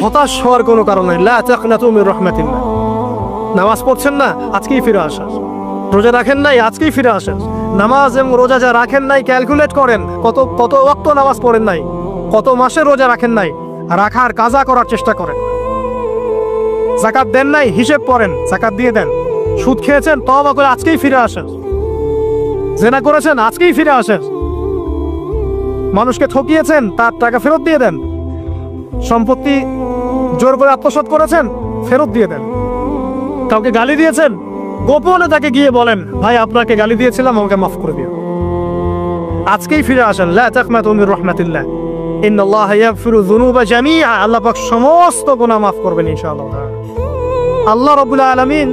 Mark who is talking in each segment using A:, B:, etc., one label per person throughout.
A: হতাশ হওয়ার কোনো কারণ নাই। লা তাকনাতু মির রাহমাতিল্লাহ। নামাজ পড়ছেন না, আজকেই ফিরে আসেন। রোজা রাখেন নাই, আজকেই ফিরে আসেন। নামাজ এবং রোজা যা রাখেন নাই ক্যালকুলেট করেন, কত ওয়াক্ত নামাজ পড়েন নাই, কত মাসে রোজা রাখেন নাই, রাখার কাজা করার চেষ্টা করেন। যাকাত দেন নাই, হিসেব করেন, যাকাত দিয়ে দেন। সুদ খেয়েছেন, তওবা করে আজকেই ফিরে আসেন। জেনা করেছেন, আজকেই ফিরে আসেন। মানুষকে ঠকিয়েছেন, তার টাকা ফেরত দিয়ে দেন। সম্পত্তি জোর করে আত্মসাৎ করেছেন, ফেরত দিয়ে দেন। কাউকে গালি দিয়েছেন, গোপনে তাকে গিয়ে বলেন, ভাই আপনাকে গালি দিয়েছিলাম, আমাকে মাফ করে দিও। আজকেই ফিরে আসেন। লা তাকনাতু মির রাহমাতিল্লাহ, ইন্নাল্লাহা ইয়াগফিরু যুনুবা জামিআ। আল্লাহ পাক সমস্ত গুনাহ মাফ করবেন ইনশাআল্লাহ। আল্লাহ রাব্বুল আলামিন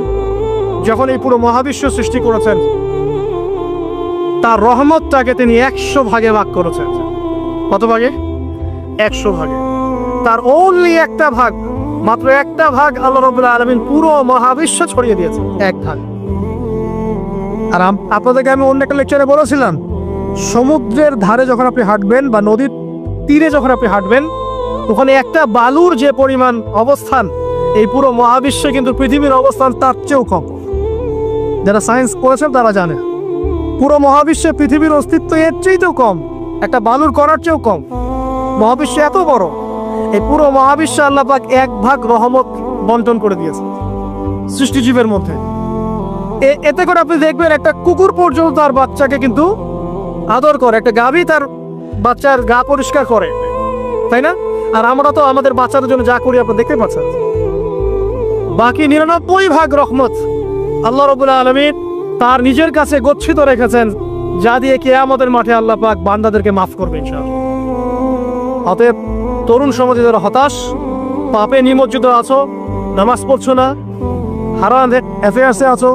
A: যখন এই পুরো মহাবিশ্ব সৃষ্টি করেছেন, তার রহমতটাকে তিনি 100 ভাগে ভাগ করেছেন। কত ভাগে? 100 ভাগে। তার ওনলি একটা ভাগ, মাত্র একটা ভাগ আল্লাহ রাব্বুল আলামিন পুরো মহাবিশ্ব ছড়িয়ে দিয়েছেন, এক ভাগ। আর আপনাদেরকে আমি অন্য একটা লেকচারে বলেছিলাম, সমুদ্রের ধারে যখন আপনি হাঁটবেন বা নদীর তীরে যখন আপনি হাঁটবেন, ওখানে একটা বালুর যে পরিমাণ অবস্থান, এই পুরো মহাবিশ্বে কিন্তু পৃথিবীর অবস্থান তার চেয়েও কম। যারা সায়েন্স করেছেন তারা জানে, পুরো মহাবিশ্বে পৃথিবীর অস্তিত্ব এর চেয়েও কম, একটা বালুর কণার চেয়েও কম। মহাবিশ্ব এত বড়, এই পুরো মহাবিশ্বে আল্লাহ পাক এক ভাগ রহমত বন্টন করে দিয়েছে সৃষ্টিজীবের মধ্যে। এতে করে আপনি দেখবেন একটা কুকুর পর্যন্ত তার বাচ্চাকে কিন্তু আদর করে, একটা গাভী তার বাচ্চার গা পরিষ্কার করে, তাই না? আর আমরা তো আমাদের বাচ্চাদের জন্য যা করি আপনি দেখতে পাচ্ছেন। বাকি 99 ভাগ রহমত আল্লাহ রাব্বুল আলামিন তার নিজের কাছে গচ্ছিত রেখেছেন, যা দিয়ে কিয়ামতের মাঠে আল্লাহ পাক বান্দাদেরকে মাফ করবে ইনশাআল্লাহ। অতএব তরুণ সমাজে যারা হতাশ, পাপে নিমজ্জিত আছো, নামাজ পড়ছো না, হারাম অ্যাফেয়ার্সে আছো,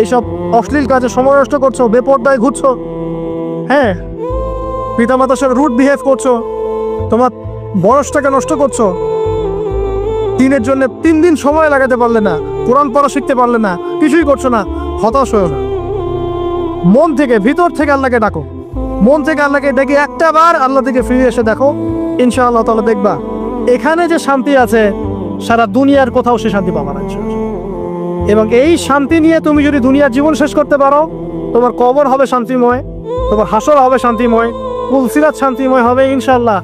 A: এইসব অশ্লীল কাজে সময় নষ্ট করছো, বেপরদায় ঘুরছো, হ্যাঁ, পিতামাতার সাথে রুড বিহেভ করছো, তোমার বয়সটাকে নষ্ট করছো, দিনের জন্য 3 দিন সময় লাগাতে পারলে না, কোরআন পড়া শিখতে পারলে না, কিছুই করছো না, হতাশ হয়ে না। মন থেকে, ভিতর থেকে আল্লাহকে ডাকো, মন থেকে আল্লাহকে ডেকে একটা বার আল্লাহ থেকে ফিরে এসে দেখো, ইনশাআল্লাহ তাআলা দেখবা এখানে যে শান্তি আছে সারা দুনিয়ার কোথাও সে শান্তি পাবা না। এবং এই শান্তি নিয়ে তুমি যদি দুনিয়ার জীবন শেষ করতে পারো, তোমার কবর হবে শান্তিময়, তোমার হাসর হবে শান্তিময়, পুলসিরাত শান্তিময় হবে ইনশাআল্লাহ।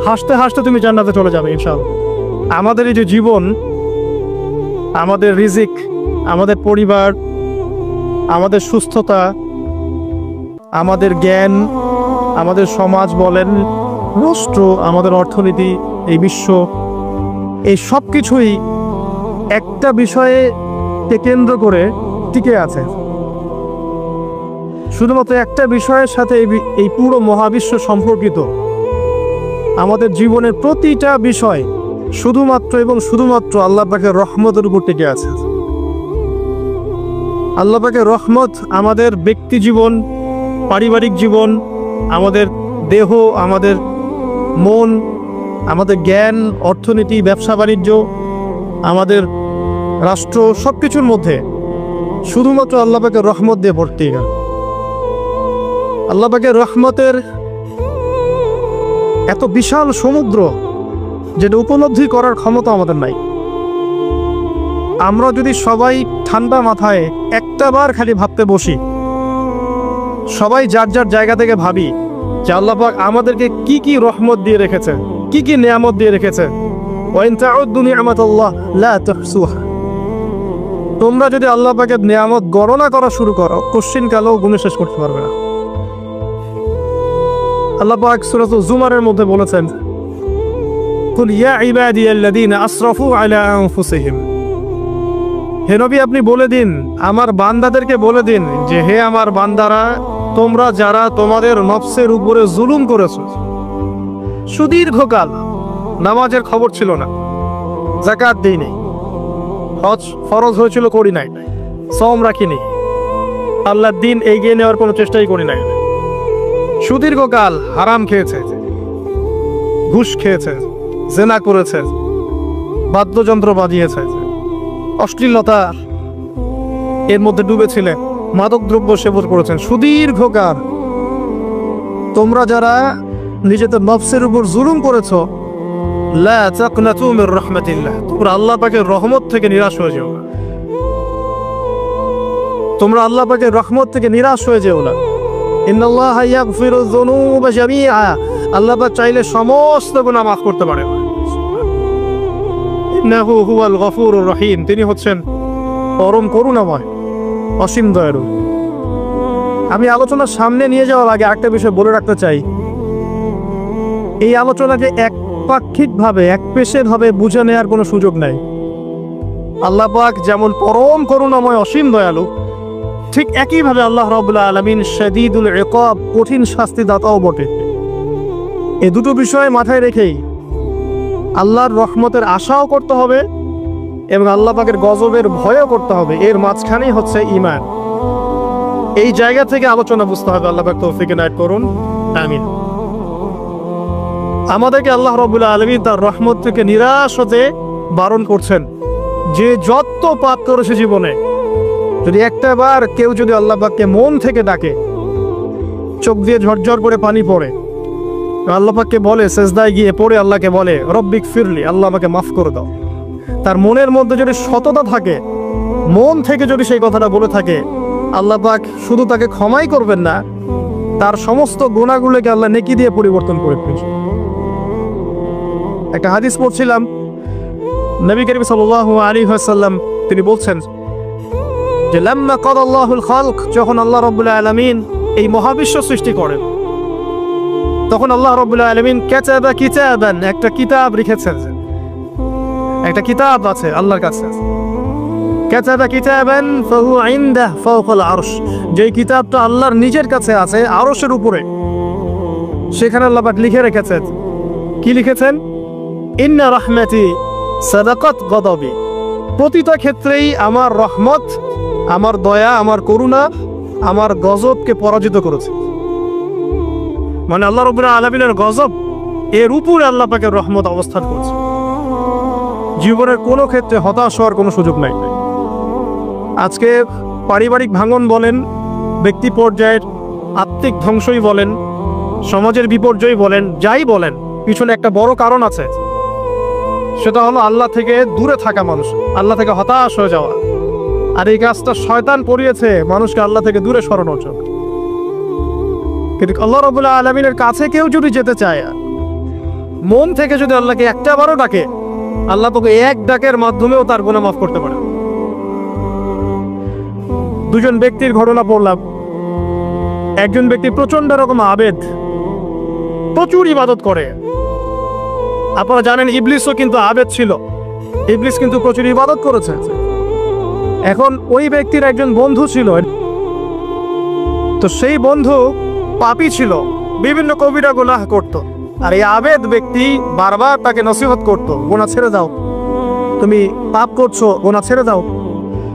A: হাসতে হাসতে তুমি জান্নাতে চলে যাবে ইনশাআল্লাহ। আমাদের এই যে জীবন, আমাদের রিজিক, আমাদের পরিবার, আমাদের সুস্থতা, আমাদের জ্ঞান, আমাদের সমাজ বলেন, রাষ্ট্র, আমাদের অর্থনীতি, এই বিশ্ব, এই সব কিছুই একটা বিষয়ে কেন্দ্র করে টিকে আছে। শুধুমাত্র একটা বিষয়ের সাথে এই পুরো মহাবিশ্ব সম্পর্কিত। আমাদের জীবনের প্রতিটা বিষয় শুধুমাত্র এবং শুধুমাত্র আল্লাহ পাকের রহমতের উপর টিকে আছে। আল্লাহ পাকের রহমত আমাদের ব্যক্তি জীবন, পারিবারিক জীবন, আমাদের দেহ, আমাদের মন, আমাদের জ্ঞান, অর্থনীতি, ব্যবসা বাণিজ্য, আমাদের রাষ্ট্র, সব কিছুর মধ্যে শুধুমাত্র আল্লাহ পাকের রহমত দিয়ে ভর্তি। আল্লাহ পাকের রহমতের এত বিশাল সমুদ্র, যেটা উপলব্ধি করার ক্ষমতা আমাদের নাই। আমরা যদি সবাই ঠান্ডা মাথায় একটা বার খালি ভাবতে বসি, সবাই যার যার জায়গা থেকে ভাবি যে আল্লাহ পাক আমাদেরকে কি কি রহমত দিয়ে রেখেছে, কি কি নিয়ামত দিয়ে রেখেছে। ওয়া ইন তাউদ্দু নি'মাতাল্লাহ লা তুহসুহা। তোমরা যদি আল্লাহ পাকের নিয়ামত গণনা করা শুরু করো, কোশ্চিন কালেও গুণে শেষ করতে পারবে না। আল্লাহ পাক সূরা জুমারের মধ্যে বলেছেন, কুল ইয়া ইবাদিয়াল্লাযীনা আসরাফু আলা আনফুসিহিম। হে নবী, আপনি বলে দিন, আমার বান্দাদেরকে বলে দিন যে হে আমার বান্দারা, তোমরা যারা তোমাদের নফসের উপরে জুলুম করেছো, সুদীর্ঘকাল নামাজের খবর ছিল না, যাকাত দেই নাই, হজ ফরজ হয়েছিল করি নাই, সওম রাখিনি, আল্লাহর দিন এগিয়ে নেওয়ার কোনো চেষ্টাই করি নাই, সুদীর্ঘকাল হারাম খেয়েছে, ঘুষ খেয়েছে, জেনা করেছে, বাদ্যযন্ত্র বাজিয়েছে, অশ্লীলতা এর মধ্যে ডুবেছিলেন, মাদকদ্রব্য সেবন করেছেন সুদীর্ঘকাল। তোমরা যারা নিজেদের নফসের উপর জুলুম করেছো, লা তাকনাতু মির রাহমাতিল্লাহ, তোমরা আল্লাহ পাকের রহমত থেকে নিরাশ হয়ে যেও না। তোমরা আল্লাহ পাকের রহমত থেকে নিরাশ হয়ে যেও না। ইন্নাল্লাহা ইয়াগফিরুয যুনুবা জামিআ, আল্লাহ পাক চাইলে সমস্ত গুনাহ মাফ করতে পারেন। ইন্নাহু হুয়াল গফুরুর রহিম, তিনি হচ্ছেন পরম করুণাময়, অসীম দয়ালু। আমি আলোচনার সামনে নিয়ে যাওয়ার আগে একটা বিষয় বলে রাখতে চাই। এই আলোচনাকে একপাক্ষিকভাবে একপেশেভাবে বুঝে নেওয়ার কোনো সুযোগ নাই। আল্লাহ পাক যেমন পরম করুণাময় অসীম দয়ালু, ঠিক একইভাবে আল্লাহ রাব্বুল আলামিন শাদীদুল ইকাব, কঠিন শাস্তিদাতাও বটে। এই দুটো বিষয় মাথায় রেখেই আল্লাহর রহমতের আশাও করতে হবে এবং আল্লাহ পাকের গজবের ভয়ও করতে হবে। এর মাঝখানেই হচ্ছে ঈমান। এই জায়গা থেকে আলোচনা বুঝতে হবে। আল্লাহ পাক তৌফিক এনায়েত করুন, আমিন। আমাদেরকে আল্লাহ রাব্বুল আলামিন তার রহমত থেকে নিরাশ হতে বারণ করছেন। যে যত পাপ করেছে জীবনে, যদি একটা বার কেউ যদি আল্লাহ পাককে মন থেকে ডাকে, চোখ দিয়ে ঝরঝর করে পানি পড়ে, আল্লাহ পাককে বলে, সেজদায় গিয়ে পড়ে আল্লাহকে বলে রব্বিক ফিরলি, আল্লাহ আমাকে মাফ করে দাও, তার মনের মধ্যে যদি সততা থাকে, মন থেকে যদি সেই কথাটা বলে থাকে, আল্লাহ পাক শুধু তাকে ক্ষমাই করবেন না, তার সমস্ত গুনাহগুলোকে আল্লাহ নেকি দিয়ে পরিবর্তন করে দিয়েছেন। একটা হাদিস পড়ছিলাম, নবী করিম সাল্লাল্লাহু আলাইহি ওয়াসাল্লাম তিনি বলছেন যে লাম্মা কাদাল্লাহুল খালক, যখন আল্লাহ রাব্বুল আলামিন এই মহাবিশ্ব সৃষ্টি করেন, তখন আল্লাহ রাব্বুল আলামিন কাতাবা কিতাবান, একটা কিতাব লিখেছেন। একটা কিতাব আছে আল্লাহর কাছে, কাতাবা কিতাবান ফাহুয়া ইনদাহ ফাওকাল আরশ, যে কিতাবটা আল্লাহর নিজের কাছে আছে আরশের উপরে। সেখানে আল্লাহ পাক লিখে রেখেছেন, কি লিখেছেন? ইন্না রাহমাতি সাদাকাত গদাবি, প্রতিটা ক্ষেত্রেই আমার রহমত, আমার দয়া, আমার করুণা আমার গজবকে পরাজিত করেছে। মানে আল্লাহ রাব্বুল আলামিনের গজব এর উপরে আল্লাহ পাকের রহমত অবস্থান করছে। জীবনের কোনো ক্ষেত্রে হতাশ হওয়ার কোনো সুযোগ নাই। আজকে পারিবারিক ভাঙন বলেন, ব্যক্তি পর্যায়ের আত্মিক ধ্বংসই বলেন, সমাজের বিপর্যয় বলেন, যাই বলেন, পিছনে একটা বড় কারণ আছে। সেটা হলো আল্লাহ থেকে দূরে থাকা মানুষ, আল্লাহ থেকে হতাশ হয়ে যাওয়া। আর এই কাজটা শয়তান করিয়েছে মানুষকে আল্লাহ থেকে দূরে সরানোর জন্য। কিন্তু আল্লাহ রাব্বুল আলামিনের কাছে কেউ যদি যেতে চায়, মন থেকে যদি আল্লাহকে একটা বারও ডাকে, আল্লাহ তোকে এক ডাকের মাধ্যমেও তার গুনাহ মাফ করতে পারে। দুজন ব্যক্তির ঘটনা পড়লাম। একজন ব্যক্তি প্রচন্ড রকম আবেদ, প্রচুর ইবাদত করে। আপনারা জানেন ইবলিসও কিন্তু আবেদ ছিল, ইবলিস কিন্তু প্রচুর ইবাদত করেছে। এখন ওই ব্যক্তির একজন বন্ধু ছিল, তো সেই বন্ধু পাপী ছিল, বিভিন্ন কবিরা গুনাহ করত। আর এই আবেদ ব্যক্তি বারবার তাকে নসিহত করত, গুনাহ ছেড়ে দাও, তুমি পাপ করছো, গুনাহ ছেড়ে দাও।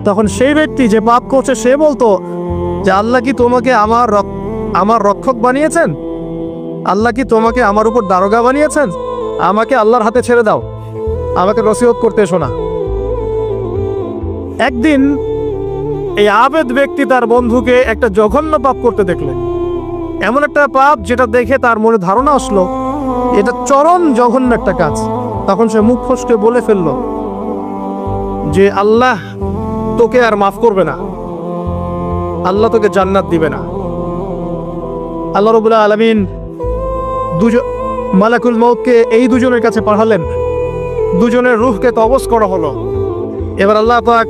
A: তখন সেই ব্যক্তি যে পাপ করছে সে বলতো যে আল্লাহ কি তোমাকে আমার রক্ষক বানিয়েছেন? আল্লাহ কি তোমাকে আমার উপর দারোগা বানিয়েছেন? আমাকে আল্লাহর হাতে ছেড়ে দাও, আমাকে নসিহত করতে এসো না। একদিন এই আবেদ ব্যক্তি তার বন্ধুকে একটা জঘন্য পাপ করতে দেখলেন, এমন একটা পাপ যেটা দেখে তার মনে ধারণা আসলো এটা চরম জঘন্য একটা কাজ। তখন সে মুখ ফসকে বলে ফেলল যে আল্লাহ তোকে আর মাফ করবে না, আল্লাহ তোকে জান্নাত দিবে না। আল্লাহ রাব্বুল আলামিন মালাকুল মউতকে এই দুজনের কাছে পাঠালেন, দুজনের রূহকে কবজ করা হলো। এবার আল্লাহ পাক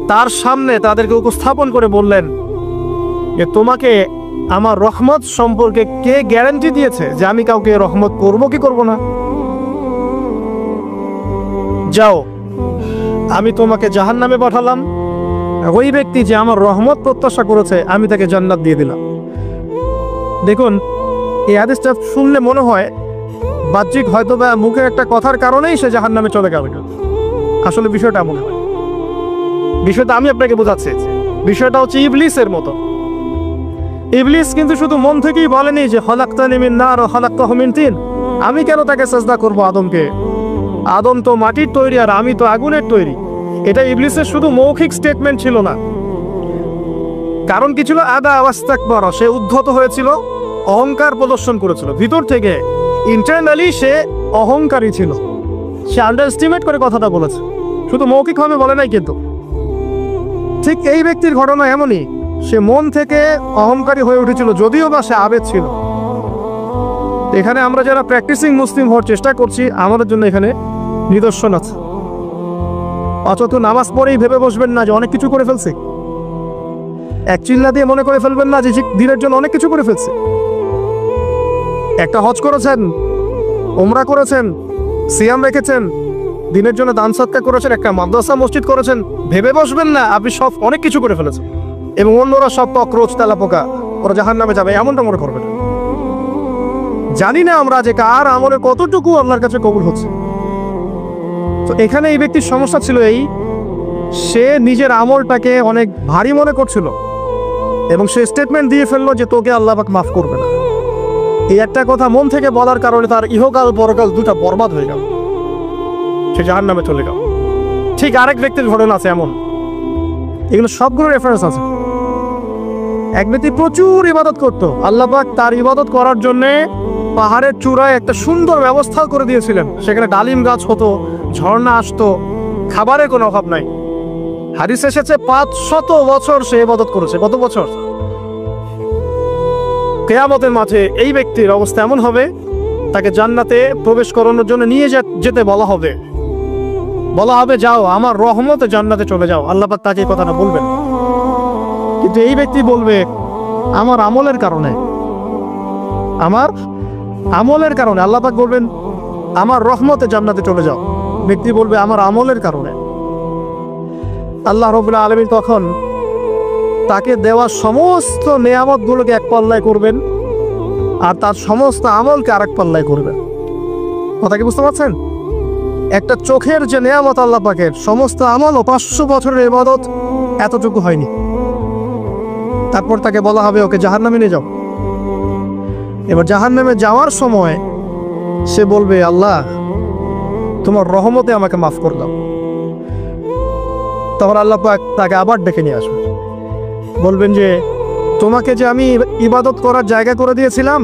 A: তার সামনে তাদেরকে উপস্থাপন করে বললেন যে তোমাকে আমার রহমত সম্পর্কে কে গ্যারান্টি দিয়েছে যে আমি কাউকে রহমত করব কি করব না? যাও, আমি তোমাকে জাহান্নামে পাঠালাম, ওই ব্যক্তি যে আমার রহমত প্রত্যাশা করেছে আমি তাকে জান্নাত দিয়ে দিলাম। দেখুন, এই হাদিসটা শুনলে মনে হয় বাহ্যিক হয়তো বা মুখের একটা কথার কারণেই সে জাহান্নামে চলে গেল। আসলে বিষয়টা এমন হয়। বিষয়টা আমি আপনাকে বোঝাচ্ছি, বিষয়টা হচ্ছে ইবলিসের মতো। ইবলিস কিন্তু শুধু মন থেকেই বলেনি যে খলাকতানি মিন নার ওয়া খলাকতাহু মিন তিন, আমি কেন তাকে সাজদা করব আদমকে? আদম তো মাটির তৈরি আর আমি তো আগুনের তৈরি। এটা ইবলিসের শুধু মৌখিক স্টেটমেন্ট ছিল না, কারণ কি ছিল? আদা ওয়াস্তাকবার, সে উদ্ধত হয়েছিল, অহংকার প্রদর্শন করেছিল। ভিতর থেকে ইন্টারনালি সে অহংকারী ছিল, সে আন্ডার এস্টিমেট করে কথাটা বলেছে, শুধু মৌখিকভাবে বলে নাই কিন্তু। ঠিক এই ব্যক্তির ঘটনা এমনই, সে মন থেকে অহংকারী হয়ে উঠেছিল, যদিও বা সে আবেগ ছিল। এখানে আমরা যারা প্র্যাকটিসিং মুসলিম হওয়ার চেষ্টা করছি, আমাদের জন্য এখানে নিদর্শন আছে। অথচ নামাজ পড়েই ভেবে বসবেন না যে অনেক কিছু করে ফেলছে, এক চিল্লা দিয়ে মনে করে ফেলবেন না যে দিনের জন্য অনেক কিছু করে ফেলছে। একটা হজ করেছেন, ওমরা করেছেন, সিয়াম রেখেছেন, দিনের জন্য দান সদকা করেছেন, একটা মাদ্রাসা মসজিদ করেছেন, ভেবে বসবেন না আপনি সব অনেক কিছু করে ফেলেছেন এবং অন্যরা সব ককরোচ তেলাপোকা, ওরা জাহান্নামে যাবে, এমনটা মনে করবেন। জানি না আমরা যে কার আমলের কতটুকু আল্লাহর কাছে কবুল হচ্ছে। তো এখানে এই ব্যক্তির সমস্যা ছিল এই, সে নিজের আমলটাকে অনেক ভারী মনে করছিল এবং সে স্টেটমেন্ট দিয়ে ফেললো যে তোকে আল্লাহ পাক মাফ করবে না। এই একটা কথা মন থেকে বলার কারণে তার ইহকাল পরকাল দুটা বরবাদ হয়ে গেল, সে জাহান্নামে চলে গেল। ঠিক আরেক ব্যক্তির ঘটনা আছে এমন, এগুলো সবগুলো রেফারেন্স আছে। এক ব্যক্তি প্রচুর ইবাদত করতো, আল্লাহ পাক তার ইবাদত করার জন্য পাহাড়ের চূড়ায় একটা সুন্দর ব্যবস্থা করে দিয়েছিলেন, সেখানে ডালিম গাছ হতো, ঝর্ণা আসতো, খাবারের কোনো অভাব নাই। হাদিস এসেছে 500 বছর সে ইবাদত করেছে। কত বছর? কিয়ামতের মাঠে এই ব্যক্তির অবস্থা এমন হবে, তাকে জান্নাতে প্রবেশ করানোর জন্য নিয়ে যেতে বলা হবে যাও আমার রহমতে জান্নাতে চলে যাও। আল্লাহ পাক তাকে এই কথাটা বলবেন, কিন্তু এই ব্যক্তি বলবে আমার আমলের কারণে, আল্লাহ পাক বলবেন আমার রহমতে জান্নাতে চলে যাও। ব্যক্তি বলবে আমার আমলের কারণে। আল্লাহ রাব্বুল আলামিন তখন তাকে দেওয়া সমস্ত নেয়ামত গুলোকে এক পাল্লায় করবেন আর তার সমস্ত আমলকে আরেক পাল্লায় করবেন। কথা কি বুঝতে পারছেন? একটা চোখের যে নেয়ামত আল্লাহ পাকের, সমস্ত আমল ও 500 বছরের ইবাদত এতটুকু হয়নি। তারপর তাকে বলা হবে ওকে জাহান্নামে নিয়ে যাও। এবার জাহান্নামে যাওয়ার সময় সে বলবে আল্লাহ তোমার রহমতে আমাকে মাফ করে দাও। তখন আল্লাহ পাক তাকে আবার ডেকে নিয়ে আসবে, বলবেন যে তোমাকে যে আমি ইবাদত করার জায়গা করে দিয়েছিলাম,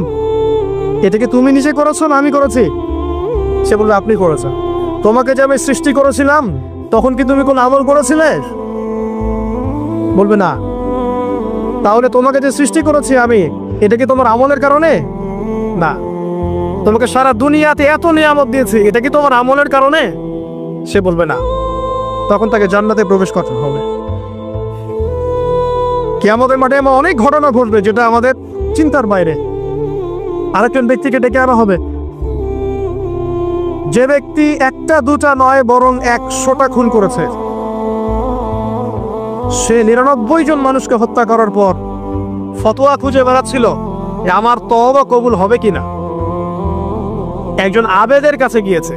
A: এটাকে তুমি নিজে করেছো না আমি করেছি? সে বলবে আপনি করেছেন। তোমাকে যে আমি সৃষ্টি করেছিলাম তখন কি তুমি কোন আমল করেছিলে? বলবে না। তাহলে তোমাকে যে সৃষ্টি করেছি আমি, এটা কি তোমার আমলের কারণে? না। তোমাকে সারা দুনিয়াতে এত নিয়ামত দিয়েছি, এটা কি তোমার আমলের কারণে? সে বলবে না। তখন তাকে জান্নাতে প্রবেশ করতে হবে। কিয়ামতের মাঠে এমন অনেক ঘটনা ঘটবে যেটা আমাদের চিন্তার বাইরে। আরেকজন ব্যক্তিকে ডেকে আনা হবে, যে ব্যক্তি একটা দুটা নয় বরং 100টা খুন করেছে। সে 99 জন মানুষকে হত্যা করার পর ফতোয়া খুঁজে বেড়াচ্ছিল যে আমার তওবা কবুল হবে কিনা। একজন আবেদের কাছে গিয়েছে।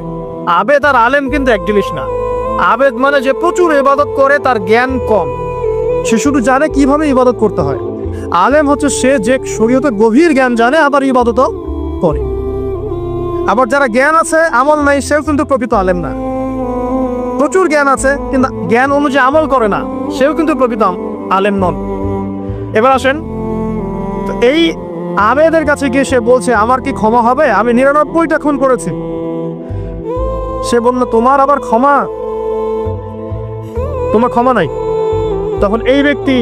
A: আবেদ আর আলেম কিন্তু এক জিনিস না। আবেদ মানে যে প্রচুর ইবাদত করে, তার জ্ঞান কম, সে শুধু জানে কিভাবে ইবাদত করতে হয়। আলেম হচ্ছে সে যে শরীয়তের গভীর জ্ঞান জানে, আবার ইবাদতও করে। আবার যারা জ্ঞান আছে আমল নাই, সেও কিন্তু প্রকৃত আলেম না। প্রচুর জ্ঞান আছে কিন্তু জ্ঞান অনুযায়ী আমল করে না, সেও কিন্তু প্রকৃত আলেম নন। এবার আসেন, তো এই আবেদের কাছে গিয়ে সে বলছে আমার কি ক্ষমা হবে? আমি 99টা খুন করেছি। সে বলল তোমার আবার ক্ষমা? তোমার ক্ষমা নাই। তখন এই ব্যক্তি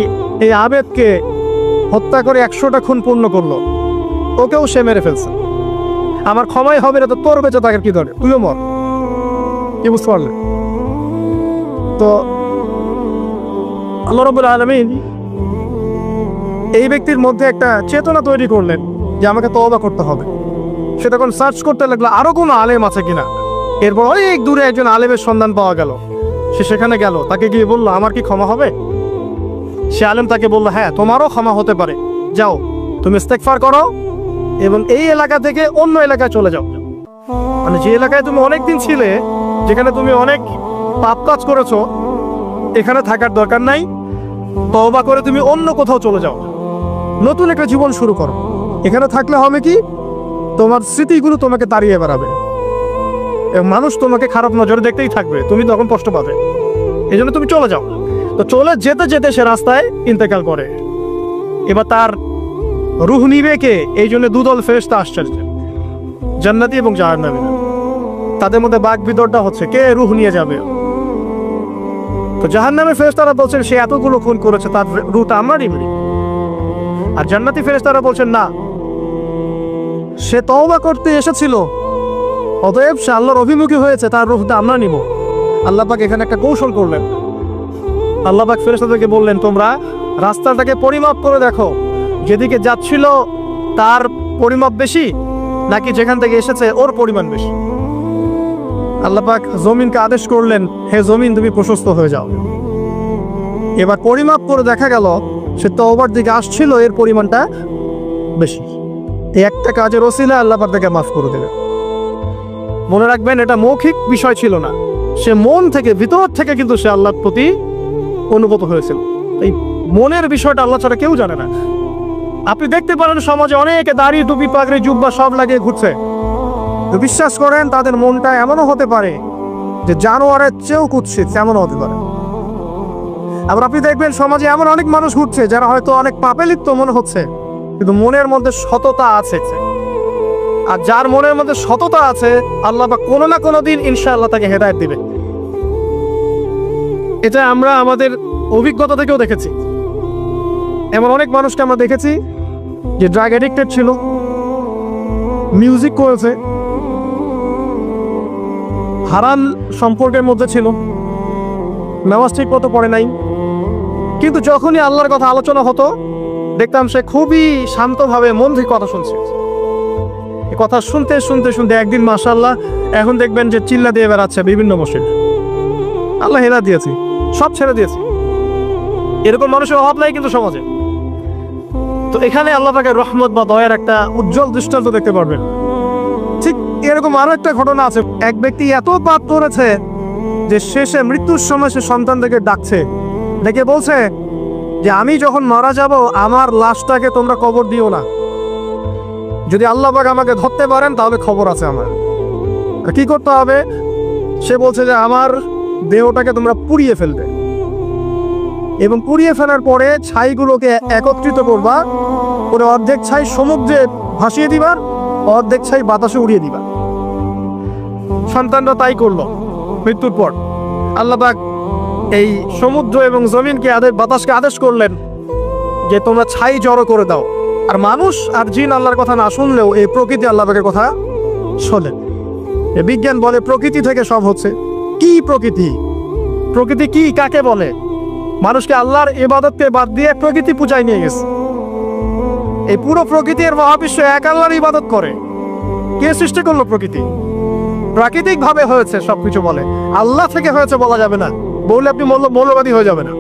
A: এই আবেদকে হত্যা করে 100টা খুন পূর্ণ করলো, ওকেও সে মেরে ফেলছে। আমার ক্ষমাই হবে না তো তোর বেঁচে থাকার কি ধরে, তুইও মর। কি বুঝতে পারলে? তো আল্লাহ রাব্বুল আলামিন এই ব্যক্তির মধ্যে একটা চেতনা তৈরি করলেন যে আমাকে তওবা করতে হবে। সে তখন সার্চ করতে লাগলো আরো কোনো আলেম আছে কিনা। এরপর অনেক দূরে একজন আলেমের সন্ধান পাওয়া গেল। সে সেখানে গেল, তাকে গিয়ে বললো আমার কি ক্ষমা হবে? সে আলেম তাকে বললো হ্যাঁ তোমারও ক্ষমা হতে পারে, যাও তুমি ইস্তেগফার করো এবং এই এলাকা থেকে অন্য এলাকায় চলে যাও। মানে যে এলাকায় তুমি অনেকদিন ছিলে, যেখানে তুমি অনেক পাপ কাজ করেছো, এখানে থাকার দরকার নাই। তওবা করে তুমি অন্য কোথাও চলে যাও, নতুন একটা জীবন শুরু করো। এখানে থাকলে হবে কি, তোমার স্মৃতিগুলো তোমাকে তাড়িয়ে বেড়াবে এবং মানুষ তোমাকে খারাপ নজরে দেখতেই থাকবে, তুমি তখন কষ্ট পাবে। এই জন্য তুমি চলে যাও। তো চলে যেতে যেতে সে রাস্তায় ইন্তেকাল করে। এবার তার রূহ নিবে কে? এই জন্য দুদল ফেরেশতা আসছে। জান্নাতি এবং জাহান্নামী। তাদের মধ্যে বাক বিতরটা হচ্ছে কে রূহ নিয়ে যাবে। তো জাহান্নামের ফেরেশতারা বলছেন সে এতগুলো খুন করেছে, তার রূহটা আমরা নিব। আর জান্নাতি ফেরেশতারা বলছেন না, সে তওবা করতে এসেছিল, অতএব সে আল্লাহর অভিমুখী হয়েছে, তার রূহটা আমরা নিব। আল্লাহ পাক এখানে একটা কৌশল করলেন। আল্লাহ পাক ফেরেশতাদেরকে বললেন, তোমরা রাস্তাটাকে পরিমাপ করে দেখো, যেদিকে যাচ্ছিল তার পরিমাপ বেশি নাকি যেখান থেকে এসেছে ওর পরিমাণ বেশি। আল্লাহ পাক জমিনকে আদেশ করলেন, হে জমিন তুমি প্রশস্ত হয়ে যাও। এবার পরিমাপ করে দেখা গেল সে তওবার দিকে আসছিল, এর পরিমাণটা বেশি। এই একটা কাজের ওসিলা আল্লাহ পাক তাকে মাফ করে দেবে। মনে রাখবেন, এটা মৌখিক বিষয় ছিল না, সে মন থেকে ভিতর থেকে কিন্তু সে আল্লাহর প্রতি অনুগত হয়েছিল। এই মনের বিষয়টা আল্লাহ ছাড়া কেউ জানে না। আপনি দেখতে পারেন সমাজে অনেকে দাড়ি টুপি পাগড়ি জুব্বা সব লাগিয়ে ঘুরছে, বিশ্বাস করেন তাদের মনটা এমনও হতে পারে যে জানোয়ারের চেয়েও কুৎসিত, এমনও হতে পারে। আবার আপনি দেখবেন সমাজে এমন অনেক মানুষ ঘুরছে যারা হয়তো অনেক পাপে লিপ্ত মনে হচ্ছে, কিন্তু মনের মধ্যে সততা আছে। আর যার মনের মধ্যে সততা আছে, আল্লাহ বা কোনো না কোনো দিন ইনশাআল্লাহ তাকে হেদায়েত দিবে। এটা আমরা আমাদের অভিজ্ঞতা থেকেও দেখেছি। এমন অনেক মানুষকে আমরা দেখেছি যে ড্রাগ অ্যাডিক্টেড ছিল, মিউজিক করেছে, হারাম সম্পর্কের মধ্যে ছিল, নামাজ ঠিক মতো পড়ে নাই, কিন্তু যখনই আল্লাহর কথা আলোচনা হতো দেখতাম সে খুবই শান্তভাবে মন থেকে কথা শুনছে। কথা শুনতে শুনতে শুনতে একদিন মাশাআল্লাহ এখন দেখবেন যে চিল্লা দিয়ে বেড়াচ্ছে বিভিন্ন মসজিদ। আল্লাহ হেদায়েত দিয়েছে, সব ছেড়ে দিয়েছে। এরকম মানুষের অভাব নাই কিন্তু সমাজে। তো এখানে আল্লাহ পাকের রহমত বা দয়ার একটা উজ্জ্বল দৃষ্টান্ত দেখতে পারবেন। ঠিক এরকম আরো একটা ঘটনা আছে। এক ব্যক্তি এত পাপ করেছে যে শেষে মৃত্যুর সময় সে সন্তানদেরকে ডাকছে, ডেকে বলছে যে আমি যখন মারা যাব আমার লাশটাকে তোমরা কবর দিও না, যদি আল্লাহ পাক আমাকে ধরতে পারেন তাহলে খবর আছে আমার। কি করতে হবে? সে বলছে যে আমার দেহটাকে তোমরা পুড়িয়ে ফেলবে, এবং পুড়িয়ে ফেলার পরে ছাইগুলোকে একত্রিত করবা, করে অর্ধেক ছাই সমুদ্রে ভাসিয়ে দিবা, অর্ধেক ছাই বাতাসে উড়িয়ে দিবা। সন্তানরা তাই করলো। মৃত্যুর পর আল্লাহ পাক এই সমুদ্র এবং জমিনকে বাতাসকে আদেশ করলেন যে তোমরা ছাই জড়ো করে দাও। আর মানুষ আর জিন আল্লাহর কথা না শুনলেও এই প্রকৃতি আল্লাহ পাকের কথা শোনে। বিজ্ঞান বলে প্রকৃতি থেকে সব হচ্ছে। কি প্রকৃতি? প্রকৃতি কি কাকে বলে? মানুষকে আল্লাহর ইবাদতকে বাদ দিয়ে প্রকৃতি পূজায় নিয়ে গেছে। এই পুরো প্রকৃতির মহাবিশ্ব এক আল্লাহর ইবাদত করে। কে সৃষ্টি করলো প্রকৃতি? প্রাকৃতিক ভাবে হয়েছে সবকিছু বলে, আল্লাহ থেকে হয়েছে বলা যাবে না। বললে আপনি মৌলবাদী হয়ে যাবে না।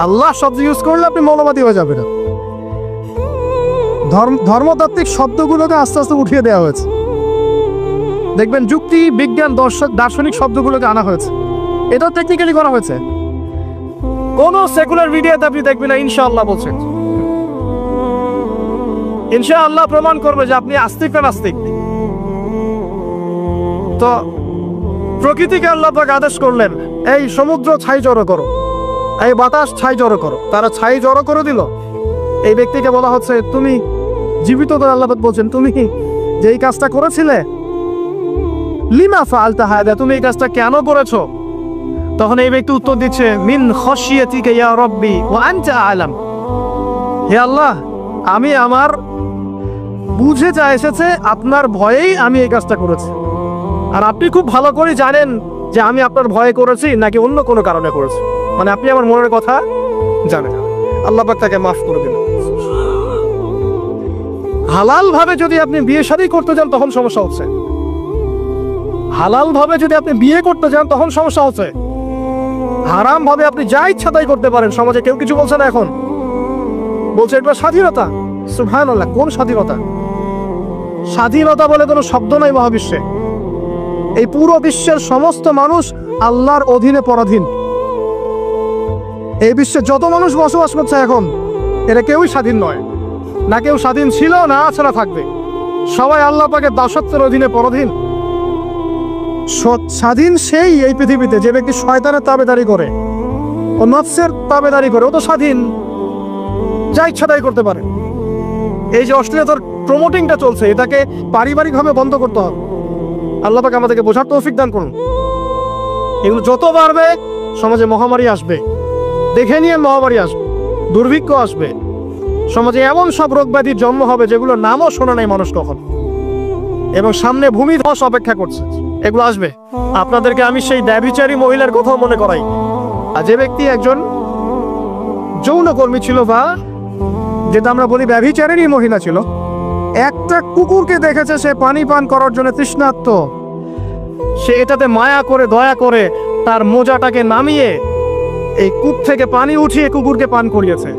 A: আল্লাহ শব্দ ইউজ করলে আপনি মৌলবাদী হয়ে যাবে না। ধর্মতাত্ত্বিক শব্দগুলোকে আস্তে আস্তে উঠিয়ে দেওয়া হয়েছে। দেখবেন যুক্তি বিজ্ঞান দার্শনিক শব্দগুলোকে আনা হয়েছে। এটা টেকনিক্যালি করা হয়েছে। কোন সেকুলার ভিডিওতে আপনি দেখবেন না ইনশাআল্লাহ বলছেন। ইনশাআল্লাহ প্রমাণ করবে যে আপনি আস্তিক না নাস্তিক। তো প্রকৃতিকে আল্লাহ পাক আদেশ করলেন, এই সমুদ্র ছাই জড়ো করো, এই বাতাস ছাই জড়ো করো। তারা ছাই জড়ো করে দিল। এই ব্যক্তিকে বলা হচ্ছে তুমি জীবিত তো। আল্লাহ পাক বলছেন তুমি যে এই কাজটা করেছিলে, লিমা ফাআলতা হাদা, তুমি এই কাজটা কেন করেছো? তখন এই ব্যক্তি উত্তর দিচ্ছে, মিন খাশিয়াতিকা ইয়া রাব্বি ওয়া আনতা আ'লাম। হে আল্লাহ, আমি আমার বুঝে যা এসেছে আপনার ভয়েই আমি এই কাজটা করেছি, আর আপনি খুব ভালো করে জানেন যে আমি আপনার ভয়ে করেছি নাকি অন্য কোনো কারণে করেছি। মানে আপনি আমার মনের কথা জানেন। আল্লাহ পাক তাকে মাফ করে দিলেন। হালাল ভাবে যদি আপনি বিয়ে শাদী করতে যান তখন সমস্যা হচ্ছে। হালাল ভাবে যদি আপনি বিয়ে করতে যান তখন সমস্যা হচ্ছে। হারাম ভাবে আপনি যা ইচ্ছা তাই করতে পারেন, সমাজে কেউ কিছু বলছে না। এখন বলছে এটা স্বাধীনতা। সুবহানাল্লাহ, কোন স্বাধীনতা? স্বাধীনতা বলে কোনো শব্দ নাই মহাবিশ্বে। এই পুরো বিশ্বের সমস্ত মানুষ আল্লাহর অধীনে পরাধীন। এই বিশ্বে যত মানুষ বসবাস করছে এখন, এরা কেউই স্বাধীন নয়, না কেউ স্বাধীন ছিল না ছাড়া থাকবে। সবাই আল্লাহ পাকের দাসত্বের অধীনে পরাধীন। স্বাধীন সেই এই পৃথিবীতে যে ব্যক্তি শয়তানের তাবেদারি করে, ও নফসের তাবেদারি করে, ও তো স্বাধীন, যা ইচ্ছা তাই করতে পারে। এই যে অশ্লীলতার প্রমোটিংটা চলছে, এটাকে পারিবারিকভাবে বন্ধ করতে হবে। আল্লাহ পাক আমাদেরকে বোঝার তৌফিক দান করুন। এগুলো যত বাড়বে সমাজে মহামারী আসবে, দেখে নিয়ে মহামারী আসবে, দুর্ভিক্ষ আসবে, সমাজে এমন সব রোগ ব্যাধির জন্ম হবে যেগুলোর নামও শোনা নাই মানুষ কখন, এবং সামনে ভূমিধস অপেক্ষা করছে, এগুলো আসবে। আপনাদেরকে আমি সেই ব্যভিচারী মহিলার কথাও মনে করাই। আর যে ব্যক্তি একজন যৌনকর্মী ছিল, বা যেটা আমরা বলি ব্যভিচারেরই মহিলা ছিল, একটা কুকুরকে দেখেছে সে পানি পান করার জন্য তৃষ্ণার্ত, সে এটাতে মায়া করে দয়া করে তার মোজাটাকে নামিয়ে এই কূপ থেকে পানি উঠিয়ে কুকুরকে পান করিয়েছে।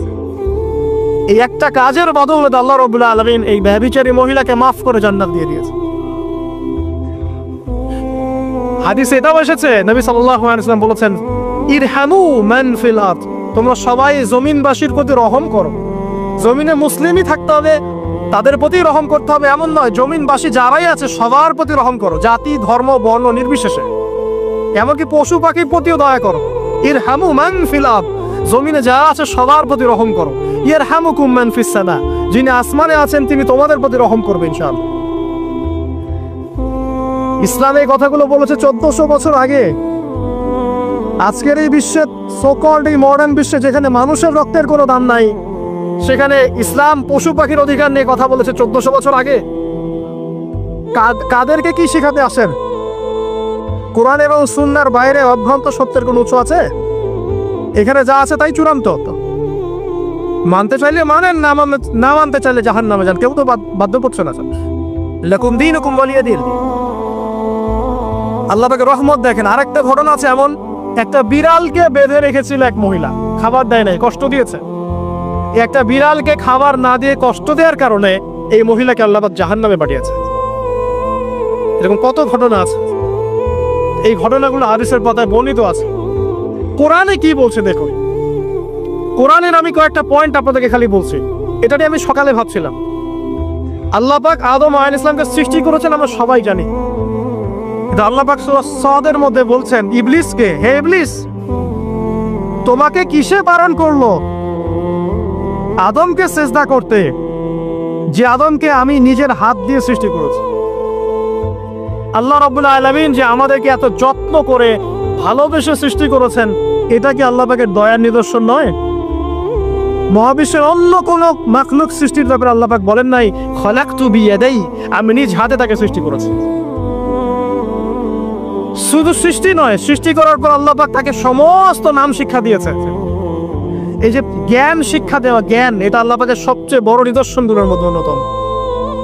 A: এই একটা কাজের বদৌলতে আল্লাহ রাব্বুল আলামিন এই ব্যভিচারী মহিলাকে মাফ করে জান্নাত দিয়ে দিয়েছে। হাদিসে এটাও এসেছে, নবী সাল্লাল্লাহু আলাইহি ওয়াসাল্লাম বলেছেন, ইরহামু মান ফিল আরদ, তোমরা সবাই জমিনবাসীর প্রতি রহম করো। জমিনে মুসলিমই থাকতে হবে, তাদের প্রতি রহম করতে হবে এমন নয়, জমিনবাসী যারাই আছে সবার প্রতি রহম করো, জাতি ধর্ম বর্ণ নির্বিশেষে, এমনকি পশু পাখির প্রতিও দয়া করো। ইরহামু মান ফিল আরদ, জমিনে যারা আছে সবার প্রতি রহম করো। ইয়ারহামুকুম মান ফিস সামা, যিনি আসমানে আছেন তিনি তোমাদের প্রতি রহম করবেন ইনশাআল্লাহ। ইসলাম এই কথাগুলো বলেছে 1400 বছর আগে। আজকের এই বিশ্বে, সো-কল্ড এই মডার্ন বিশ্বে, যেখানে মানুষের রক্তের কোনো দাম নাই, সেখানে ইসলাম পশু পাখির অধিকার নিয়ে কথা বলেছে 1400 বছর আগে। কাদেরকে কি শেখাতে আসেন? কোরআন এবং সুন্নাহর বাইরে অভ্রান্ত সত্যের কোনো উৎস আছে? এখানে যা আছে তাই চূড়ান্ত। মানতে চাইলে মানেন, না মানতে চাইলে জাহান্নামে যান, কেউ তো বাধ্য করছে না। লাকুম দীনুকুম ওয়ালিয়া দীন। আল্লাহ পাকের রহমত দেখেন। আরেকটা ঘটনা আছে এমন, একটা বিড়ালকে বেঁধে রেখেছিল এক মহিলা, খাবার দেয় নাই, কষ্ট দিয়েছে। একটা বিড়ালকে খাবার না দিয়ে কষ্ট দেওয়ার কারণে এই মহিলাকে আল্লাহ পাক জাহান্নামে পাঠিয়েছে। এরকম কত ঘটনা আছে, এই ঘটনাগুলো হাদিসের পাতায় বর্ণিত আছে। কোরআনে কি বলছে দেখুন। কোরআনের আমি কয়েকটা পয়েন্ট আপনাদেরকে খালি বলছি, এটা নিয়ে আমি সকালে ভাবছিলাম। আল্লাহ পাক আদম আলাইহিস সালামকে সৃষ্টি করেছেন আমরা সবাই জানি, কিন্তু আল্লাহ পাক সূরা সাদের মধ্যে বলছেন ইবলিসকে, হে ইবলিস তোমাকে কিসে বারণ করলো আদমকে সিজদা করতে, যে আদমকে আমি নিজের হাত দিয়ে সৃষ্টি করেছি। আল্লাহ রাব্বুল আলামিন যে আমাদেরকে এত যত্ন করে ভালোবেসে সৃষ্টি করেছেন, এটা কি আল্লাহ পাকের দয়ার নিদর্শন নয়? মহাবিশ্বের অন্য কোন মাখলুক সৃষ্টির ব্যাপারে আল্লাহ পাক বলেন নাই খলাকতু বিয়াদাই, আমি নিজ হাতে তাকে সৃষ্টি করেছি। শুধু সৃষ্টি নয়, সৃষ্টি করার পর আল্লাহ পাক তাকে সমস্ত নাম শিক্ষা দিয়েছে। এই যে জ্ঞান শিক্ষা দেওয়া, জ্ঞান, এটা আল্লাহ পাকের সবচেয়ে বড় নিদর্শনগুলোর মধ্যে অন্যতম।